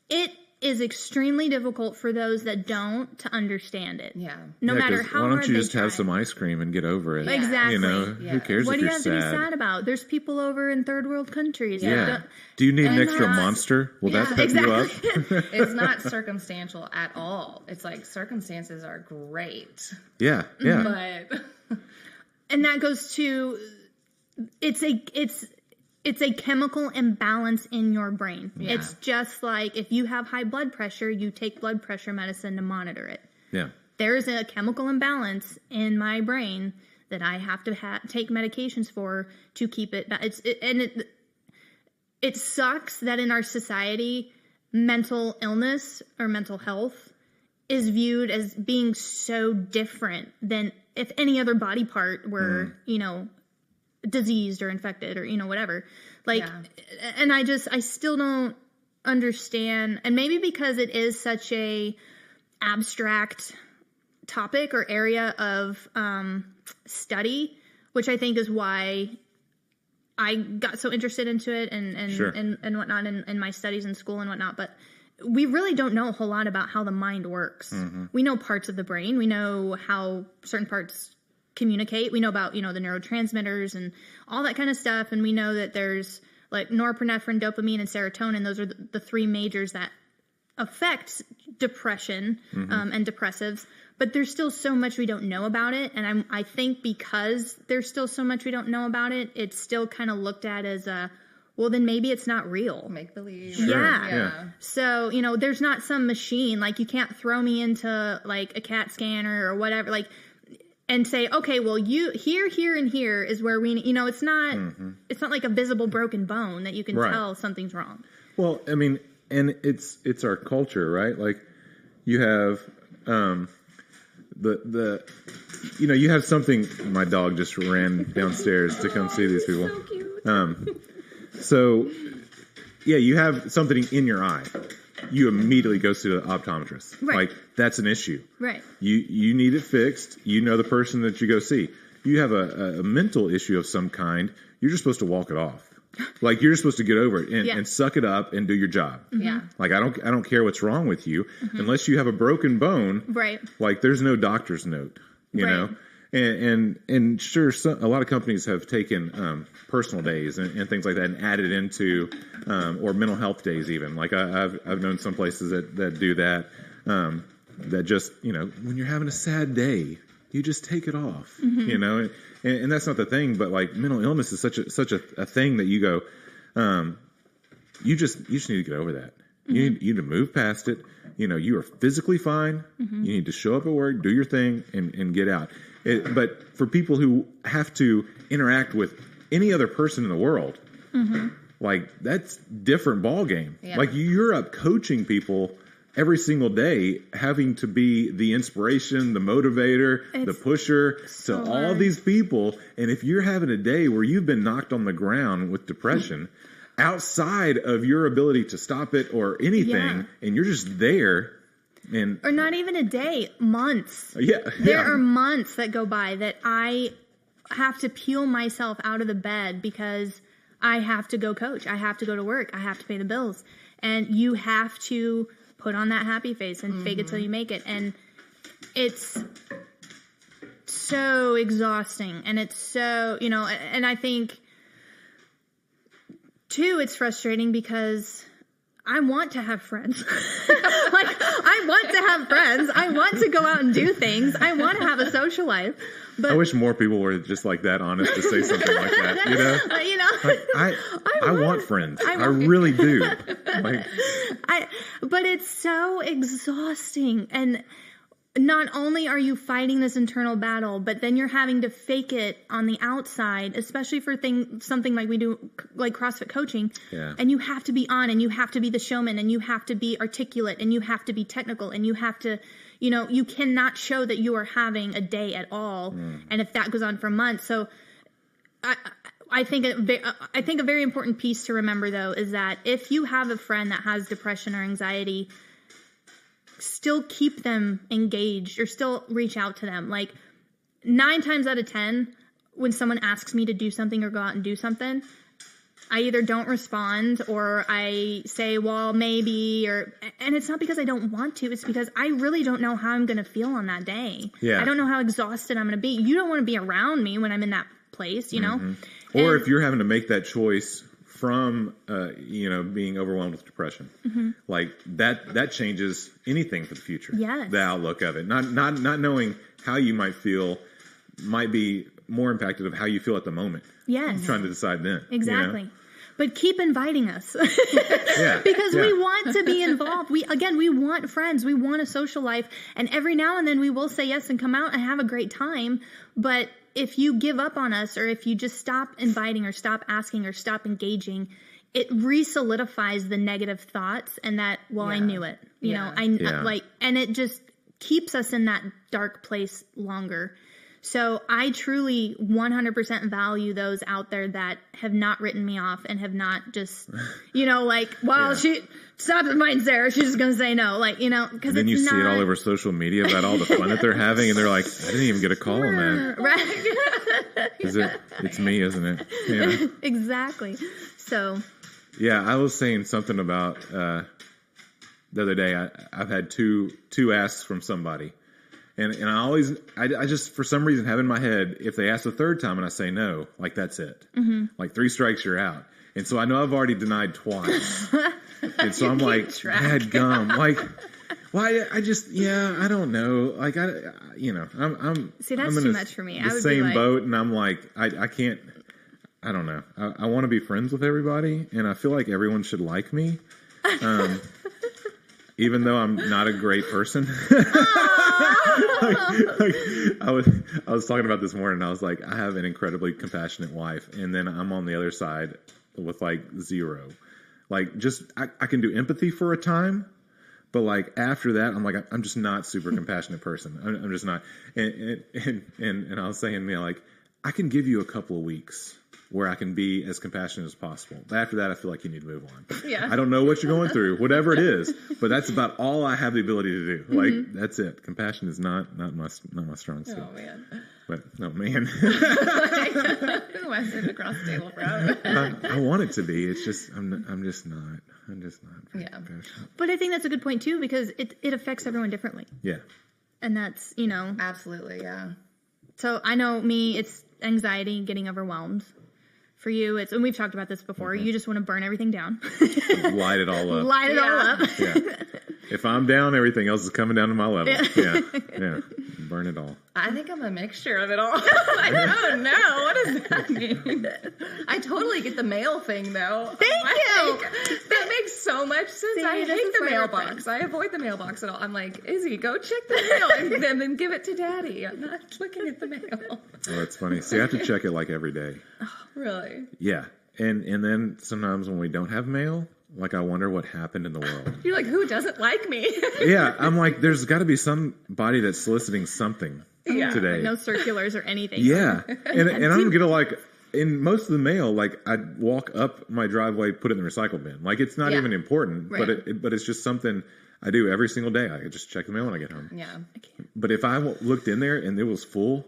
it is extremely difficult for those that don't to understand it. Yeah. No matter how hard why don't you just try. have some ice cream and get over it? Yeah. Exactly. You know, who cares what if do you you're have sad? to be sad about? There's people over in third world countries. Yeah. Do you need an extra monster? Will that pep you up? It's not circumstantial at all. It's like circumstances are great. Yeah. But and that goes to it's a chemical imbalance in your brain. Yeah. It's just like if you have high blood pressure, you take blood pressure medicine to monitor it. Yeah. There's a chemical imbalance in my brain that I have to take medications for to keep it. It sucks that in our society, mental illness or mental health is viewed as being so different than if any other body part were, diseased or infected or, whatever. And I still don't understand. And maybe because it is such a abstract topic or area of study, which I think is why I got so interested into it and whatnot in my studies in school and whatnot. But we really don't know a whole lot about how the mind works. Mm-hmm. We know parts of the brain. We know how certain parts communicate. We know about, the neurotransmitters and all that kind of stuff. And we know that there's like norepinephrine, dopamine, and serotonin. Those are the three majors that affect depression and depressives. But there's still so much we don't know about it. And I think because there's still so much we don't know about it, it's still kind of looked at as well, then maybe it's not real. Make believe. Sure. Yeah. So, there's not some machine, like you can't throw me into like a CAT scanner or whatever, like, and say, okay, well, you here, and here is where we, it's not like a visible broken bone that you can tell something's wrong. Well, I mean, and it's our culture, right? Like you have, you have something. My dog just ran downstairs to come see these people. So cute. So you have something in your eye. You immediately go to the optometrist. Right. Like that's an issue. Right. You need it fixed. You know the person that you go see. You have a mental issue of some kind. You're just supposed to walk it off. Like you're just supposed to get over it and suck it up and do your job. Yeah. Like I don't care what's wrong with you unless you have a broken bone. Right. Like there's no doctor's note. You know. And sure, a lot of companies have taken personal days and things like that and added into or mental health days even. Like I've known some places that do that. That just when you're having a sad day, you just take it off. And that's not the thing. But like mental illness is such a thing that you go, you just need to get over that. You need to move past it. You are physically fine. You need to show up at work, do your thing, and get out. But for people who have to interact with any other person in the world, like that's different ball game. Yeah. Like you're up coaching people every single day, having to be the inspiration, the motivator, the pusher to all these people. And if you're having a day where you've been knocked on the ground with depression, outside of your ability to stop it or anything, and you're just there. Or not even a day, months. There are months that go by that I have to peel myself out of the bed because I have to go coach. I have to go to work. I have to pay the bills. And you have to put on that happy face and fake it till you make it. And it's so exhausting. And it's so, and I think, too, it's frustrating because I want to have friends. I want to have friends. I want to go out and do things. I want to have a social life. But I wish more people were just like that, honest, to say something like that. Like, I want friends. I really do. But it's so exhausting. And not only are you fighting this internal battle, but then you're having to fake it on the outside, especially for something like we do, like CrossFit coaching. Yeah. And you have to be on, and you have to be the showman, and you have to be articulate, and you have to be technical, and you have to, you cannot show that you are having a day at all. And if that goes on for months, so I think a very important piece to remember though is that if you have a friend that has depression or anxiety, still keep them engaged or still reach out to them. Like 9 times out of 10, when someone asks me to do something or go out and do something, I either don't respond or I say, well, maybe, and it's not because I don't want to. It's because I really don't know how I'm going to feel on that day. Yeah. I don't know how exhausted I'm going to be. You don't want to be around me when I'm in that place, you know? Or if you're having to make that choice from, being overwhelmed with depression, like that changes anything for the future. Yes. The outlook of it, not knowing how you might feel might be more impacted of how you feel at the moment. Yes. Trying to decide then. Exactly. You know? But keep inviting us Yeah. because we want to be involved. We want friends. We want a social life. And every now and then we will say yes and come out and have a great time. But if you give up on us, or if you just stop inviting or stop asking or stop engaging, it re-solidifies the negative thoughts and that, I knew it, you know, and it just keeps us in that dark place longer. So I truly 100% value those out there that have not written me off and have not just, she stop inviting Sarah. She's just going to say no. Because then you see it all over social media about all the fun that they're having. And they're like, I didn't even get a call on that. Right. It's me, isn't it? Yeah. Exactly. So. Yeah, I was saying something about, the other day, I've had two asks from somebody. And I just, for some reason, have in my head, if they ask the third time and I say no, that's it. Like 3 strikes, you're out. And so I know I've already denied twice. And so I'm like, bad gum. Why? I don't know. I'm see, that's too much for me. The same boat, and I'm like, I can't. I don't know. I want to be friends with everybody, and I feel like everyone should like me. Even though I'm not a great person. I was talking about this morning, I was like, I have an incredibly compassionate wife, and then I'm on the other side with 0. I can do empathy for a time, but after that, I'm just not super compassionate person. I'm just not. And I was saying, I can give you a couple of weeks where I can be as compassionate as possible. But after that, I feel like you need to move on. Yeah. I don't know what you're going through, whatever it is, but that's about all I have the ability to do. That's it. Compassion is not my strong suit. Oh, man. But, no, man. Who wants to sit across the table from? I want it to be. It's just, I'm just not. Yeah. Compassionate. But I think that's a good point, too, because it affects everyone differently. Yeah. And that's, Absolutely, yeah. So I know it's anxiety, getting overwhelmed. For you, and we've talked about this before, you just want to burn everything down. Light it all up. Light it all up. Yeah. If I'm down, everything else is coming down to my level. Yeah. Burn it all. I think I'm a mixture of it all. Oh no, what does that mean? I totally get the mail thing though. Thank you. That makes so much sense. See, I this hate is the why we're mailbox. friends. I avoid the mailbox at all. I'm like, Izzy, go check the mail and then give it to Daddy. I'm not looking at the mail. Oh, that's funny. See, I have to check it every day. Really? Yeah. And then sometimes when we don't have mail, I wonder what happened in the world. You're like, who doesn't like me? Yeah, I'm like, there's got to be somebody that's soliciting something today. No circulars or anything. Yeah, and I'm gonna in most of the mail, I'd walk up my driveway, put it in the recycle bin. It's not even important, right. but it's just something I do every single day. I just check the mail when I get home. Yeah. But if I looked in there and it was full,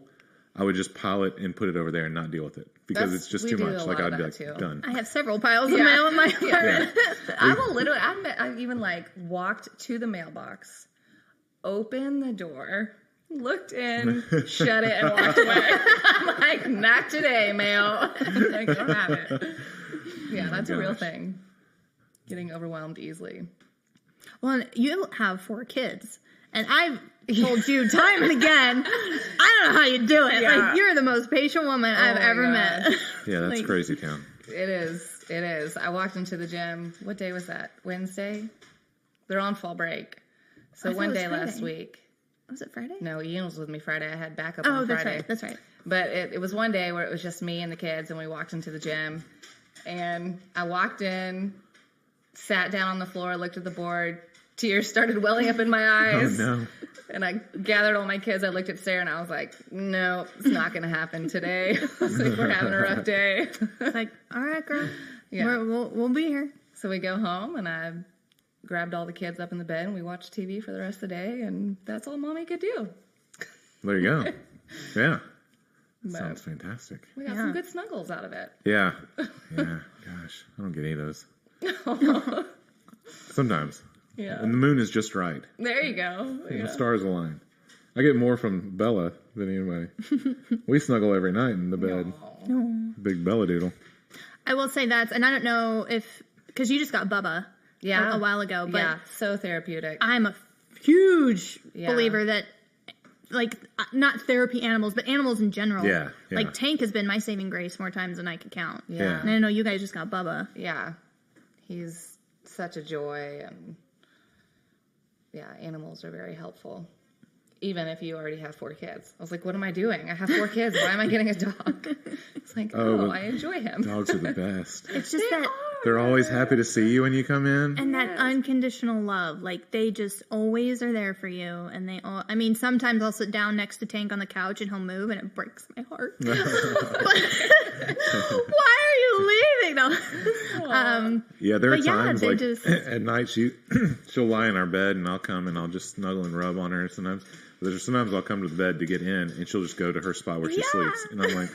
I would just pile it and put it over there and not deal with it because it's just too much. I'd be done. I have several piles of mail in my apartment. I will literally. I've even walked to the mailbox, opened the door, looked in, shut it, and walked away. I'm like, not today, mail. I don't have it. Yeah, that's a real thing. Getting overwhelmed easily. Well, you have 4 kids. And I've told you time and again, I don't know how you do it. Yeah. You're the most patient woman I've ever met. Yeah, that's crazy town. It is. I walked into the gym. What day was that? Wednesday? They're on fall break. So one day last week. Was it Friday? No, Ian was with me Friday. I had backup on Friday. That's right. But it was one day where it was just me and the kids, and we walked into the gym. And I walked in, sat down on the floor, looked at the board. Tears started welling up in my eyes. Oh, no. And I gathered all my kids. I looked at Sarah, and I was like, no, it's not going to happen today. I was like, we're having a rough day. It's all right, girl. Yeah. We'll be here. So we go home, and I grabbed all the kids up in the bed, and we watched TV for the rest of the day, and that's all Mommy could do. There you go. Yeah. But sounds fantastic. We got some good snuggles out of it. Yeah. Yeah. Gosh. gosh, I don't get any of those. Sometimes. Yeah. And the moon is just right. There you go. And the stars align. I get more from Bella than anybody. We snuggle every night in the bed. No. Big Bella doodle. I will say and I don't know if, because you just got Bubba a while ago, but yeah, so therapeutic. I'm a huge believer that, like, not therapy animals, but animals in general. Yeah. Like, Tank has been my saving grace more times than I can count. Yeah. And I know you guys just got Bubba. Yeah. He's such a joy, and animals are very helpful. Even if you already have 4 kids. I was like, what am I doing? I have 4 kids. Why am I getting a dog? It's like, I enjoy him. Dogs are the best. It's just they're always happy to see you when you come in. And that unconditional love. Like, they just always are there for you. And sometimes I'll sit down next to Tank on the couch and he'll move and it breaks my heart. Why are you leaving? No. There are times, like, at night she'll lie in our bed and I'll come and I'll just snuggle and rub on her sometimes. Sometimes I'll come to the bed to get in, and she'll just go to her spot where she sleeps, and I'm like,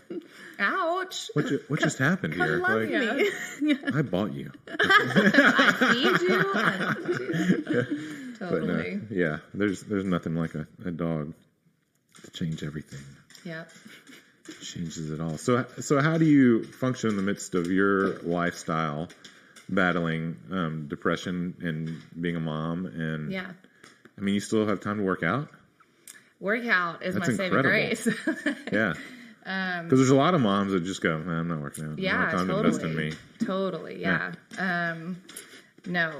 "Ouch! What just happened here? Love me. I bought you. I feed you. Totally. But there's nothing like a dog to change everything. Yep. Changes it all. So how do you function in the midst of your lifestyle, battling depression and being a mom? And you still have time to work out. Workout is That's my saving grace. Yeah. Because there's a lot of moms that just go, I'm not working out. Yeah, time to invest in me. Totally, yeah. No,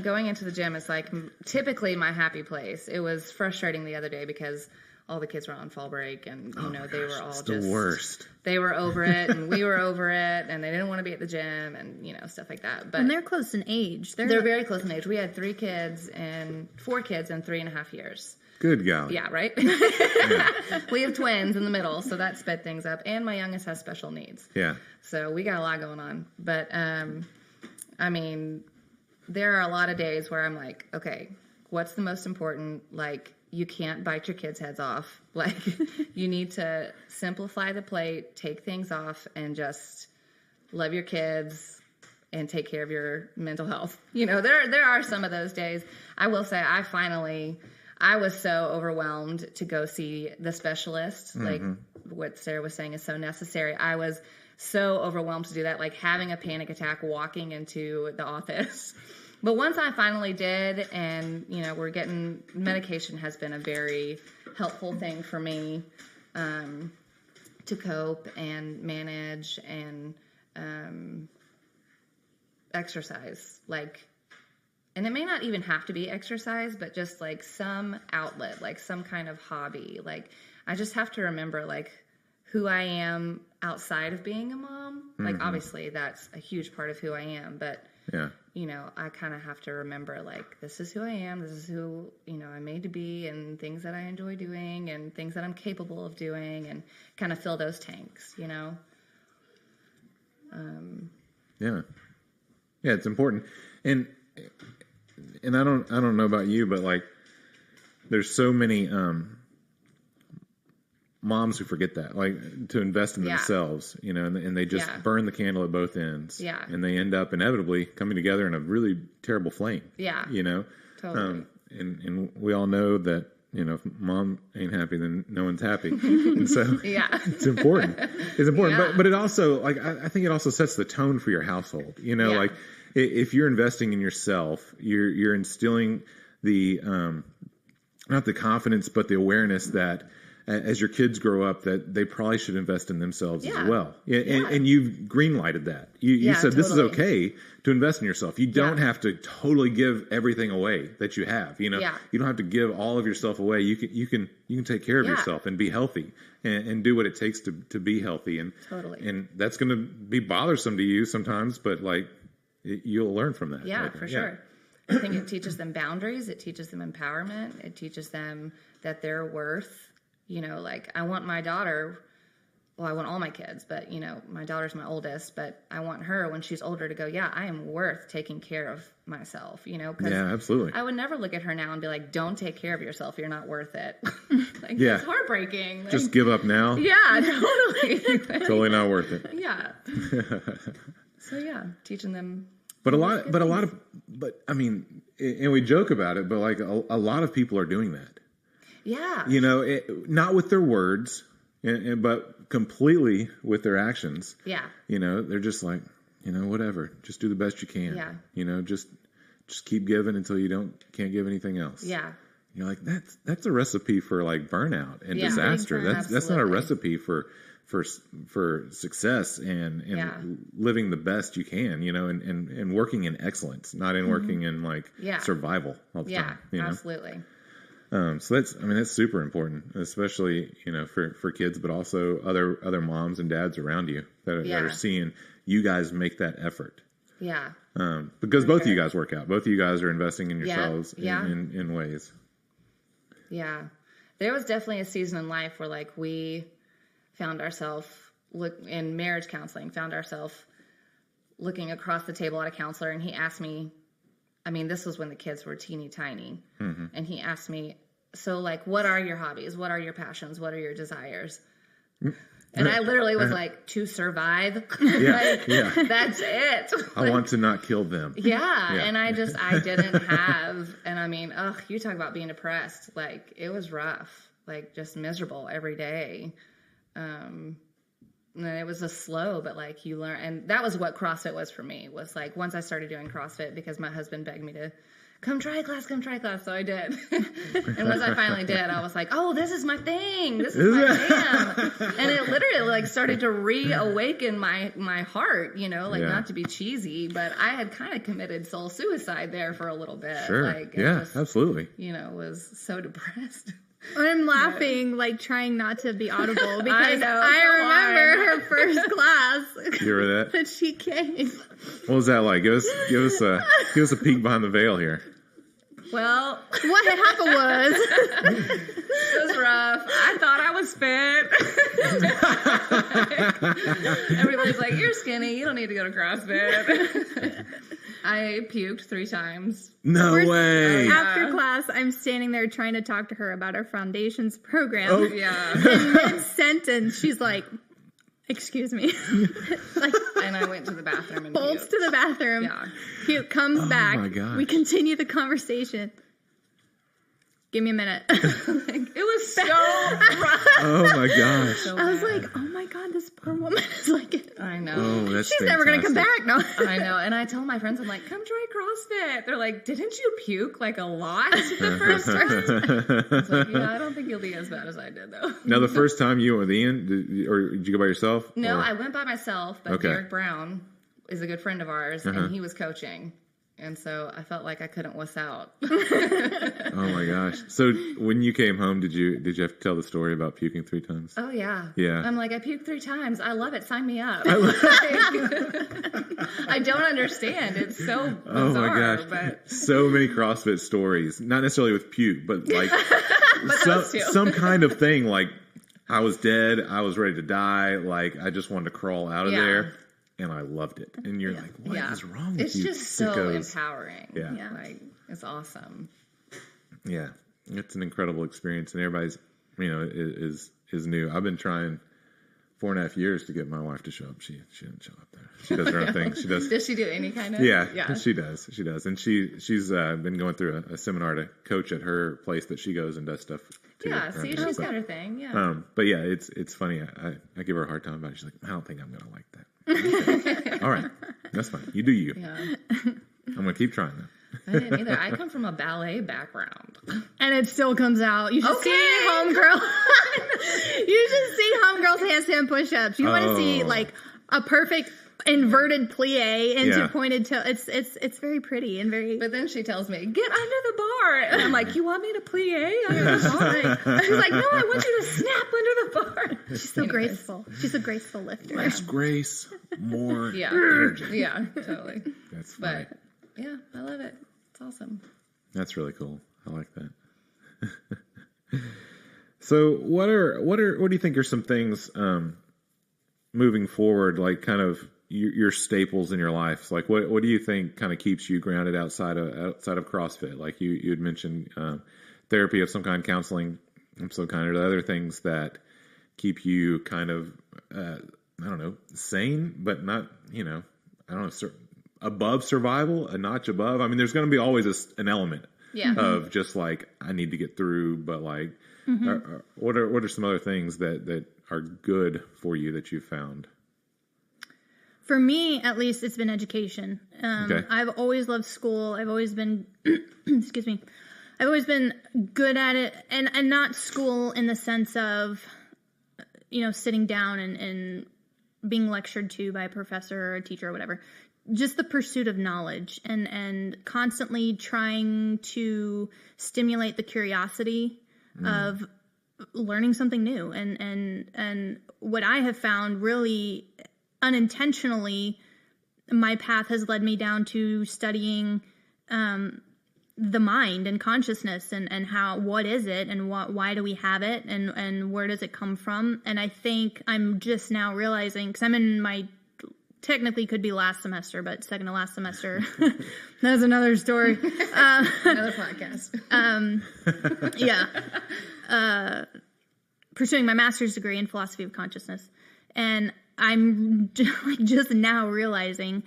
going into the gym is like typically my happy place. It was frustrating the other day because all the kids were on fall break, and they were all just the worst. They were over it, and we were over it, and they didn't want to be at the gym, and stuff like that. But they're close in age. They're very close in age. We had 4 kids in 3.5 years. Good golly. Yeah, right? We have twins in the middle, so that sped things up. And my youngest has special needs. Yeah. So we got a lot going on. But, there are a lot of days where I'm like, okay, what's the most important? Like, you can't bite your kids' heads off. Like, you need to simplify the plate, take things off, and just love your kids and take care of your mental health. There are some of those days. I will say I was so overwhelmed to go see the specialist. Mm-hmm. Like what Sarah was saying is so necessary. I was so overwhelmed to do that, like having a panic attack walking into the office. But once I finally did, and, we're getting medication has been a very helpful thing for me to cope and manage and exercise. And it may not even have to be exercise, but just like some outlet, like some kind of hobby. Like, I just have to remember like who I am outside of being a mom. Mm-hmm. Like, obviously that's a huge part of who I am, but I kind of have to remember like, this is who I am. This is who, I'm made to be, and things that I enjoy doing and things that I'm capable of doing, and kind of fill those tanks, Yeah, it's important. And I don't know about you, but like, there's so many moms who forget that, like, to invest in themselves, and they just burn the candle at both ends. Yeah. And they end up inevitably coming together in a really terrible flame. Yeah. Totally. And we all know that, if mom ain't happy, then no one's happy. And so it's important. It's important. Yeah. But it also, like, I think it also sets the tone for your household. Like, if you're investing in yourself, you're instilling the not the confidence, but the awareness that as your kids grow up, that they probably should invest in themselves as well. And you've green-lighted that. You said this is okay to invest in yourself. You don't have to totally give everything away that you have. You don't have to give all of yourself away. You can take care of yourself and be healthy and do what it takes to be healthy. And and that's going to be bothersome to you sometimes, but like, you'll learn from that. Yeah, for sure. I think it teaches them boundaries. It teaches them empowerment. It teaches them that they're worth, like, I want my daughter, I want all my kids, but, my daughter's my oldest, but I want her when she's older to go, I am worth taking care of myself, 'cause absolutely. I would never look at her now and be like, don't take care of yourself. You're not worth it. It's heartbreaking. Like, just give up now. Yeah, totally. Totally not worth it. Yeah. So yeah, teaching them. But I mean, and we joke about it, but like a lot of people are doing that. Yeah. You know, not with their words, but completely with their actions. Yeah. You know, they're just like, you know, whatever, just do the best you can. Yeah. You know, just keep giving until you can't give anything else. Yeah. You're like, that's a recipe for like burnout and Yeah, disaster. That's not a absolutely. recipe for success and living the best you can, you know, and working in excellence, not in working in like survival all the time. You know? Absolutely. So that's super important, especially, you know, for kids, but also other moms and dads around you that are seeing you guys make that effort. Yeah. Because both of you guys work out. Both of you guys are investing in yourselves in ways. Yeah. There was definitely a season in life where like we found ourselves in marriage counseling, found ourselves looking across the table at a counselor, and he asked me, I mean, this was when the kids were teeny tiny. Mm-hmm. And he asked me, so like, what are your hobbies? What are your passions? What are your desires? And I literally was like, to survive. That's it. I want to not kill them. Yeah. And I didn't have, and I mean, you talk about being depressed. Like, it was rough, like just miserable every day. And it was a slow, but like you learn, and that was what CrossFit was for me, was like, once I started doing CrossFit, because my husband begged me to come try a class. So I did. And once I finally did, I was like, oh, this is my thing. This is my jam. And it literally like started to reawaken my heart, you know, like not to be cheesy, but I had kind of committed soul suicide there for a little bit. Sure. Like, absolutely. You know, was so depressed. I'm laughing, like trying not to be audible, because I remember her first class. You remember that? That she came. What was that like? Give us a peek behind the veil here. Well, what had happened was it was rough. I thought I was fit. Everybody's like, "You're skinny. You don't need to go to CrossFit." I puked 3 times. No way. After class, I'm standing there trying to talk to her about our foundations program. Oh. Yeah. And mid-sentence, she's like, excuse me. Like, and I went to the bathroom and bolts puked. to the bathroom. Yeah. Puke comes back. My gosh. We continue the conversation. Give me a minute. It was so rough. Oh my gosh. So I was bad. like, oh my God, this poor woman is like, I know. Oh, that's she's never going to come back. No. I know. And I tell my friends, I'm like, come try CrossFit. They're like, didn't you puke like a lot the first time? I was like, yeah, I don't think you'll be as bad as I did, though. Now, the first time you went with Ian, or did you go by yourself? No, or? I went by myself, but Okay. Derek Brown is a good friend of ours, and he was coaching. And so I felt like I couldn't wuss out. Oh my gosh! So when you came home, did you have to tell the story about puking 3 times? Oh, yeah. Yeah. I'm like, I puked 3 times. I love it. Sign me up. I don't understand. It's so bizarre. Oh my gosh! But So many CrossFit stories, not necessarily with puke, but like those two. some kind of thing. Like I was dead, I was ready to die. Like I just wanted to crawl out of there. And I loved it. And you're like, what is wrong with you? It's just so sickos? empowering. Yeah. Like, it's awesome. Yeah. It's an incredible experience. And everybody's, you know, is new. I've been trying 4.5 years to get my wife to show up. She didn't show up there. She does her own thing. She does. Does she do any kind of? Yeah. She does. She does. And she's been going through a seminar to coach at her place that she goes and does stuff to. Yeah, see, she's got her thing. Yeah. But yeah, it's funny. I give her a hard time about it. She's like, I don't think I'm going to like that. All right, that's fine. You do you. Yeah. I'm gonna keep trying though. I didn't either. I come from a ballet background. And it still comes out. You should see homegirl. You should see homegirl's handstand push-ups. You want to see like a perfect inverted plie into pointed toe. It's very pretty and very. But then she tells me, get under the bar. And I'm like, you want me to plie under the bar? She's like, no, I want you to snap under the bar. She's so graceful. She's a graceful lifter. Less grace, more Yeah. energy. Yeah, totally. That's funny. But yeah, I love it. It's awesome. That's really cool. I like that. So what do you think are some things moving forward, like kind of your staples in your life? Like what do you think kind of keeps you grounded outside of CrossFit? Like you had mentioned therapy of some kind, counseling of some kind. Are there other things that keep you kind of I don't know, sane, but not, you know, don't know, above survival, a notch above. I mean, there's going to be always an element of just like, I need to get through, but like, what are some other things that are good for you that you've found? For me, at least, it's been education. Okay. I've always loved school. I've always been, excuse me, I've always been good at it, and not school in the sense of, sitting down and being lectured to by a professor or a teacher or whatever. Just the pursuit of knowledge and constantly trying to stimulate the curiosity of learning something new. And what I have found really unintentionally, my path has led me down to studying the mind and consciousness and what is it and why do we have it and where does it come from. And I think I'm just now realizing, because I'm in my technically could be last semester, but second to last semester. That's another story. Another podcast. Pursuing my master's degree in philosophy of consciousness. And I'm just now realizing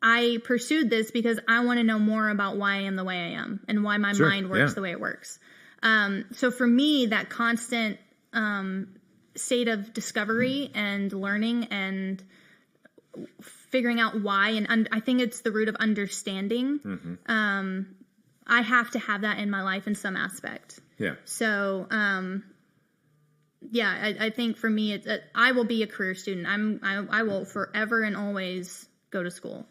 I pursued this because I want to know more about why I am the way I am and why my mind works the way it works. So for me, that constant state of discovery and learning and figuring out why, and I think it's the root of understanding. I have to have that in my life in some aspect. Yeah. So, I think for me, I will be a career student. I will forever and always go to school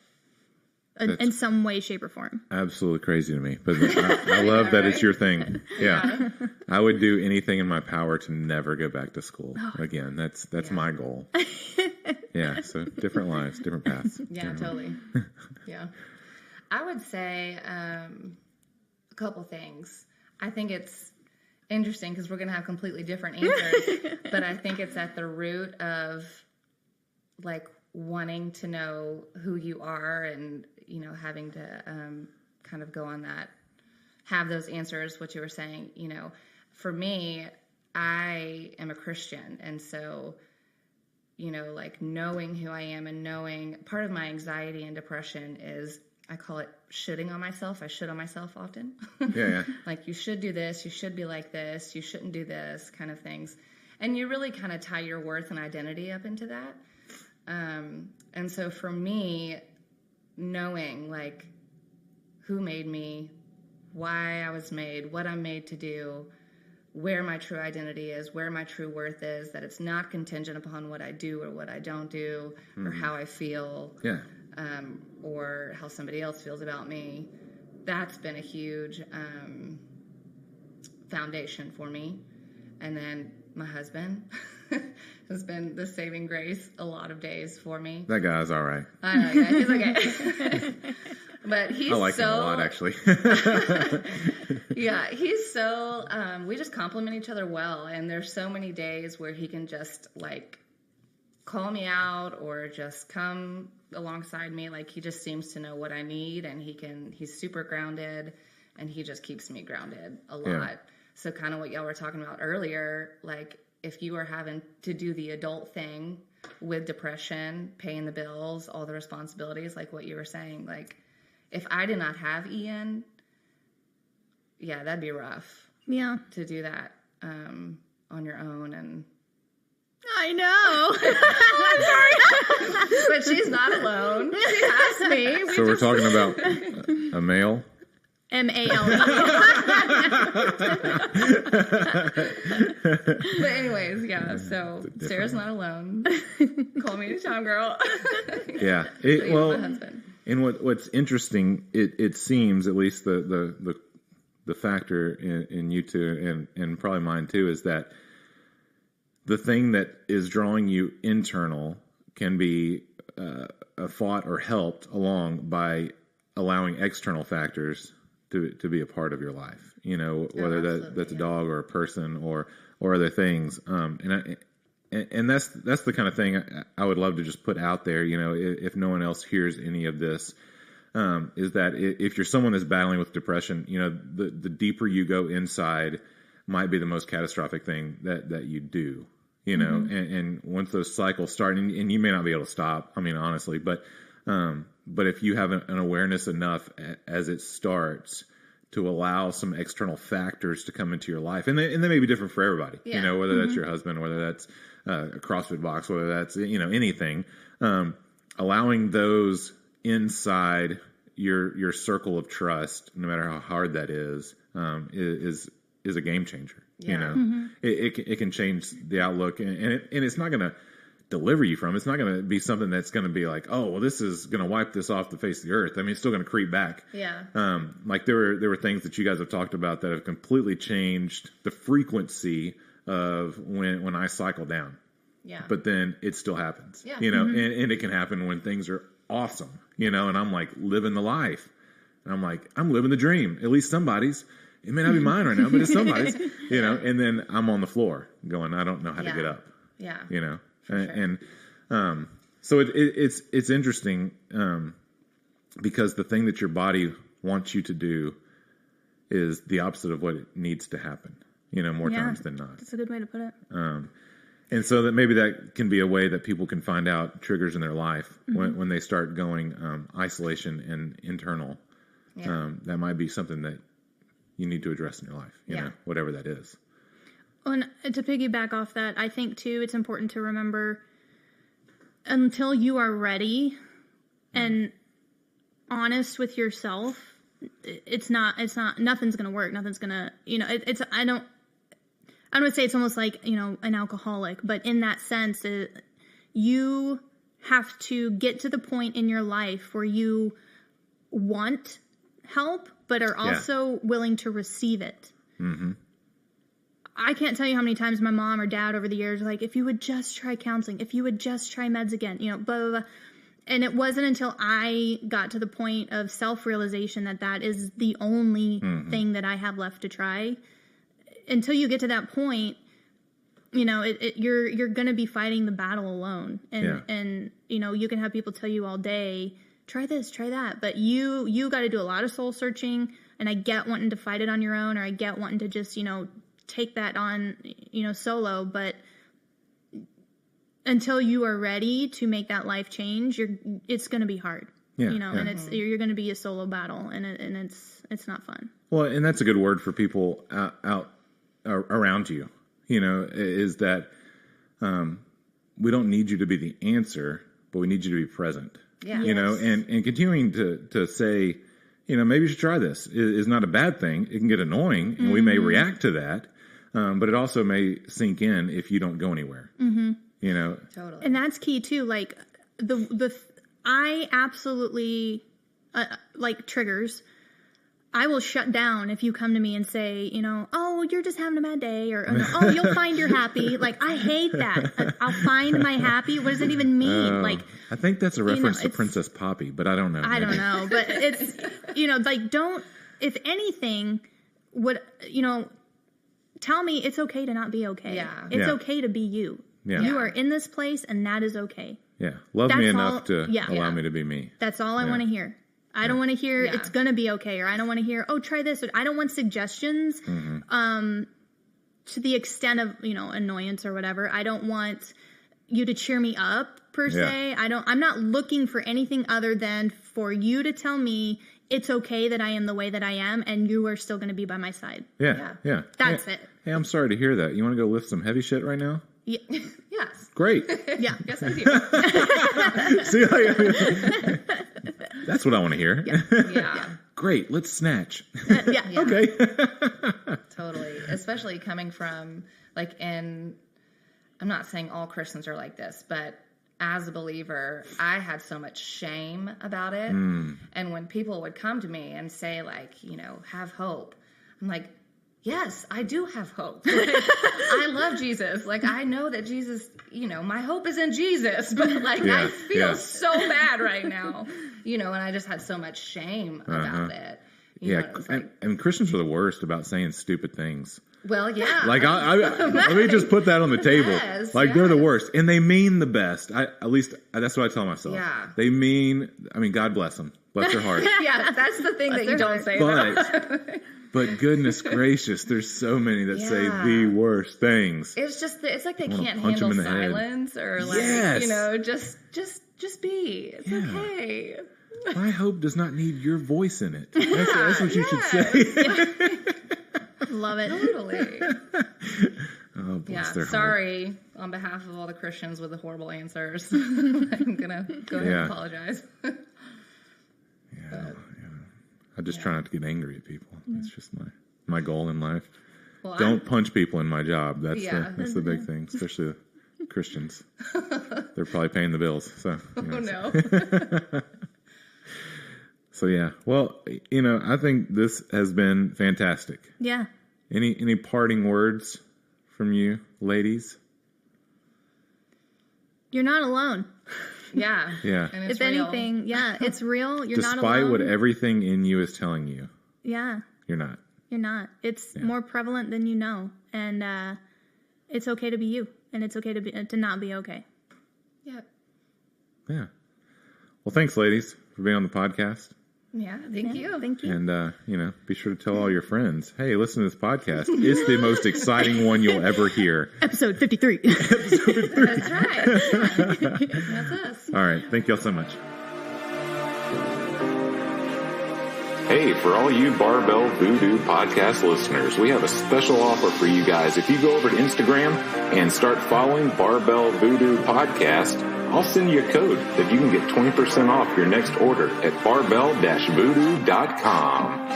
in some way, shape, or form. Absolutely crazy to me, but I love that it's your thing. Yeah. I would do anything in my power to never go back to school again. That's my goal. Yeah. So different lives, different paths. Yeah, totally. Yeah. I would say a couple things. I think it's interesting because we're going to have completely different answers, but I think it's at the root of like wanting to know who you are and, having to kind of go on that, have those answers, what you were saying. For me, I am a Christian. And so, like knowing who I am and knowing part of my anxiety and depression is, I call it shitting on myself. I shit on myself often. Yeah. Like, you should do this. You should be like this. You shouldn't do this kind of things. And you really kind of tie your worth and identity up into that. And so for me, knowing like who made me, why I was made, what I'm made to do, where my true identity is, where my true worth is, that it's not contingent upon what I do or what I don't do or how I feel. Yeah. Or how somebody else feels about me. That's been a huge foundation for me. And then my husband has been the saving grace a lot of days for me. That guy's all right. I know, yeah, he's okay. But he's I like him a lot, actually. Yeah, he's so, we just complement each other well. And there's so many days where he can just like call me out or just come alongside me. Like, he just seems to know what I need, and he's super grounded, and he just keeps me grounded a lot. Yeah. So kind of what y'all were talking about earlier, like if you are having to do the adult thing with depression, paying the bills, all the responsibilities, like what you were saying, like if I did not have Ian, yeah, that'd be rough. Yeah. To do that on your own. And I know. I'm sorry. But she's not alone. She has me. So we're talking about a male? M-A-L-E. But anyways, yeah, so Sarah's not alone. Call me anytime, girl. Yeah. My husband. And what's interesting, it seems, at least the factor in you two and probably mine too, is that the thing that is drawing you internal can be fought or helped along by allowing external factors to be a part of your life. Whether that's a dog or a person or other things. And that's the kind of thing I would love to just put out there. If no one else hears any of this, is that if you're someone that's battling with depression, the deeper you go inside might be the most catastrophic thing that you do. And once those cycles start, and you may not be able to stop. I mean, honestly, but But if you have an awareness enough as it starts to allow some external factors to come into your life, and they may be different for everybody, Yeah. you know, whether that's your husband, whether that's a CrossFit box, whether that's, you know, anything, allowing those inside your circle of trust, no matter how hard that is a game changer. Yeah. You know, it can change the outlook, and it's not going to deliver you from. It's not going to be something that's going to be like, oh, well, this is going to wipe this off the face of the earth. I mean, it's still going to creep back. Yeah. Like there were things that you guys have talked about that have completely changed the frequency of when I cycle down. Yeah. But then it still happens. Yeah. You know, and it can happen when things are awesome, you know, and I'm like living the life. And I'm like, I'm living the dream. At least somebody's. It may not be mine right now, but it's somebody's, you know, and then I'm on the floor going, I don't know how to get up. Yeah. You know, Sure. so it's interesting because the thing that your body wants you to do is the opposite of what it needs to happen, you know, more times than not. That's a good way to put it. And so that maybe that can be a way that people can find out triggers in their life when they start going isolation and internal. Yeah. That might be something that you need to address in your life, you know, whatever that is. Well, and to piggyback off that, I think too, it's important to remember until you are ready and honest with yourself, nothing's going to work. Nothing's going to, you know, I don't want to say it's almost like, you know, an alcoholic, but in that sense, you have to get to the point in your life where you want help, but are also willing to receive it. Mm-hmm. I can't tell you how many times my mom or dad over the years were like, if you would just try counseling, if you would just try meds again, you know, blah, blah, blah. And it wasn't until I got to the point of self-realization that is the only thing that I have left to try. Until you get to that point, you know, you're going to be fighting the battle alone. And, you know, you can have people tell you all day, try this, try that. But you got to do a lot of soul searching. And I get wanting to fight it on your own, or I get wanting to just, you know, take that on, you know, solo. But until you are ready to make that life change, it's going to be hard. Yeah, you know, and you're going to be a solo battle, and it's not fun. Well, and that's a good word for people out around you. You know, is that we don't need you to be the answer, but we need you to be present. Yeah. You know, and continuing to say, you know, maybe you should try this is not a bad thing. It can get annoying, and we may react to that, but it also may sink in if you don't go anywhere. Mm-hmm. You know, Totally. And that's key too. Like I absolutely like triggers. I will shut down if you come to me and say, you know, oh, you're just having a bad day, or oh, you'll find you're happy. Like, I hate that. I'll find my happy. What does it even mean? Like, I think that's a reference to Princess Poppy, but I don't know. I don't know, but it's, you know, like, if anything, you know, tell me it's okay to not be okay. Yeah. It's okay to be you. Yeah. You are in this place, and that is okay. Yeah. Love me That's enough all- to yeah. allow Yeah. me to be me. That's all I want to hear. I don't want to hear it's going to be okay, or I don't want to hear, oh, try this. Or I don't want suggestions to the extent of, you know, annoyance or whatever. I don't want you to cheer me up per se. I'm not looking for anything other than for you to tell me it's okay that I am the way that I am, and you are still going to be by my side. Yeah. That's it. Hey, I'm sorry to hear that. You want to go lift some heavy shit right now? Yeah. Yes. Great. Yeah. Yes, I do. See, that's what I want to hear. Yeah. Great. Let's snatch. Yeah. Okay. Totally. Especially coming from, like, I'm not saying all Christians are like this, but as a believer, I had so much shame about it. And when people would come to me and say, like, you know, have hope, I'm like, yes, I do have hope. Like, I love Jesus. Like, I know that Jesus, you know, my hope is in Jesus, but like, I feel so bad right now, you know, and I just had so much shame about it. You know, it was like, and Christians are the worst about saying stupid things. well, yeah. Like, I let me just put that on the table. Yes, They're the worst, and they mean the best. At least that's what I tell myself. Yeah. They mean. I mean, God bless them. Bless their heart. Yeah, that's the thing that you don't say. But goodness gracious, there's so many that say the worst things. It's just, it's like they can't punch 'em handle in the head. silence or like, Yes. you know, just be. It's okay. My hope does not need your voice in it. That's what you should say. Love it. Totally. Oh, bless their heart. Sorry on behalf of all the Christians with the horrible answers. I'm going to go ahead and apologize. I just try not to get angry at people. That's just my goal in life. Well, Don't punch people in my job. That's the big thing, especially the Christians. They're probably paying the bills. So, Oh, no. So, yeah. Well, I think this has been fantastic. Yeah. Any parting words from you, ladies? You're not alone. Yeah. Yeah. And it's If real. anything, it's real. You're not alone. Despite what everything in you is telling you. Yeah. You're not. You're not. It's more prevalent than you know. And it's okay to be you. And it's okay to not be okay. Yep. Yeah. Well, thanks, ladies, for being on the podcast. Yeah, thank you. Thank you. And, be sure to tell all your friends, hey, listen to this podcast. It's the most exciting one you'll ever hear. Episode 53. That's right. That's us. All right. Thank y'all so much. Hey, for all you Barbell Voodoo podcast listeners, we have a special offer for you guys. If you go over to Instagram and start following Barbell Voodoo Podcast, I'll send you a code that you can get 20% off your next order at barbell-voodoo.com.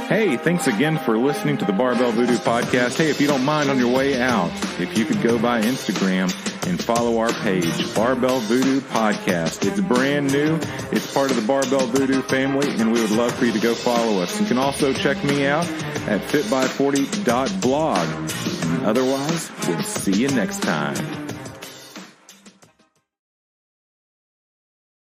Hey, thanks again for listening to the Barbell Voodoo Podcast. Hey, if you don't mind on your way out, if you could go by Instagram and follow our page, Barbell Voodoo Podcast. It's brand new. It's part of the Barbell Voodoo family, and we would love for you to go follow us. You can also check me out at fitby40.blog. Otherwise, we'll see you next time.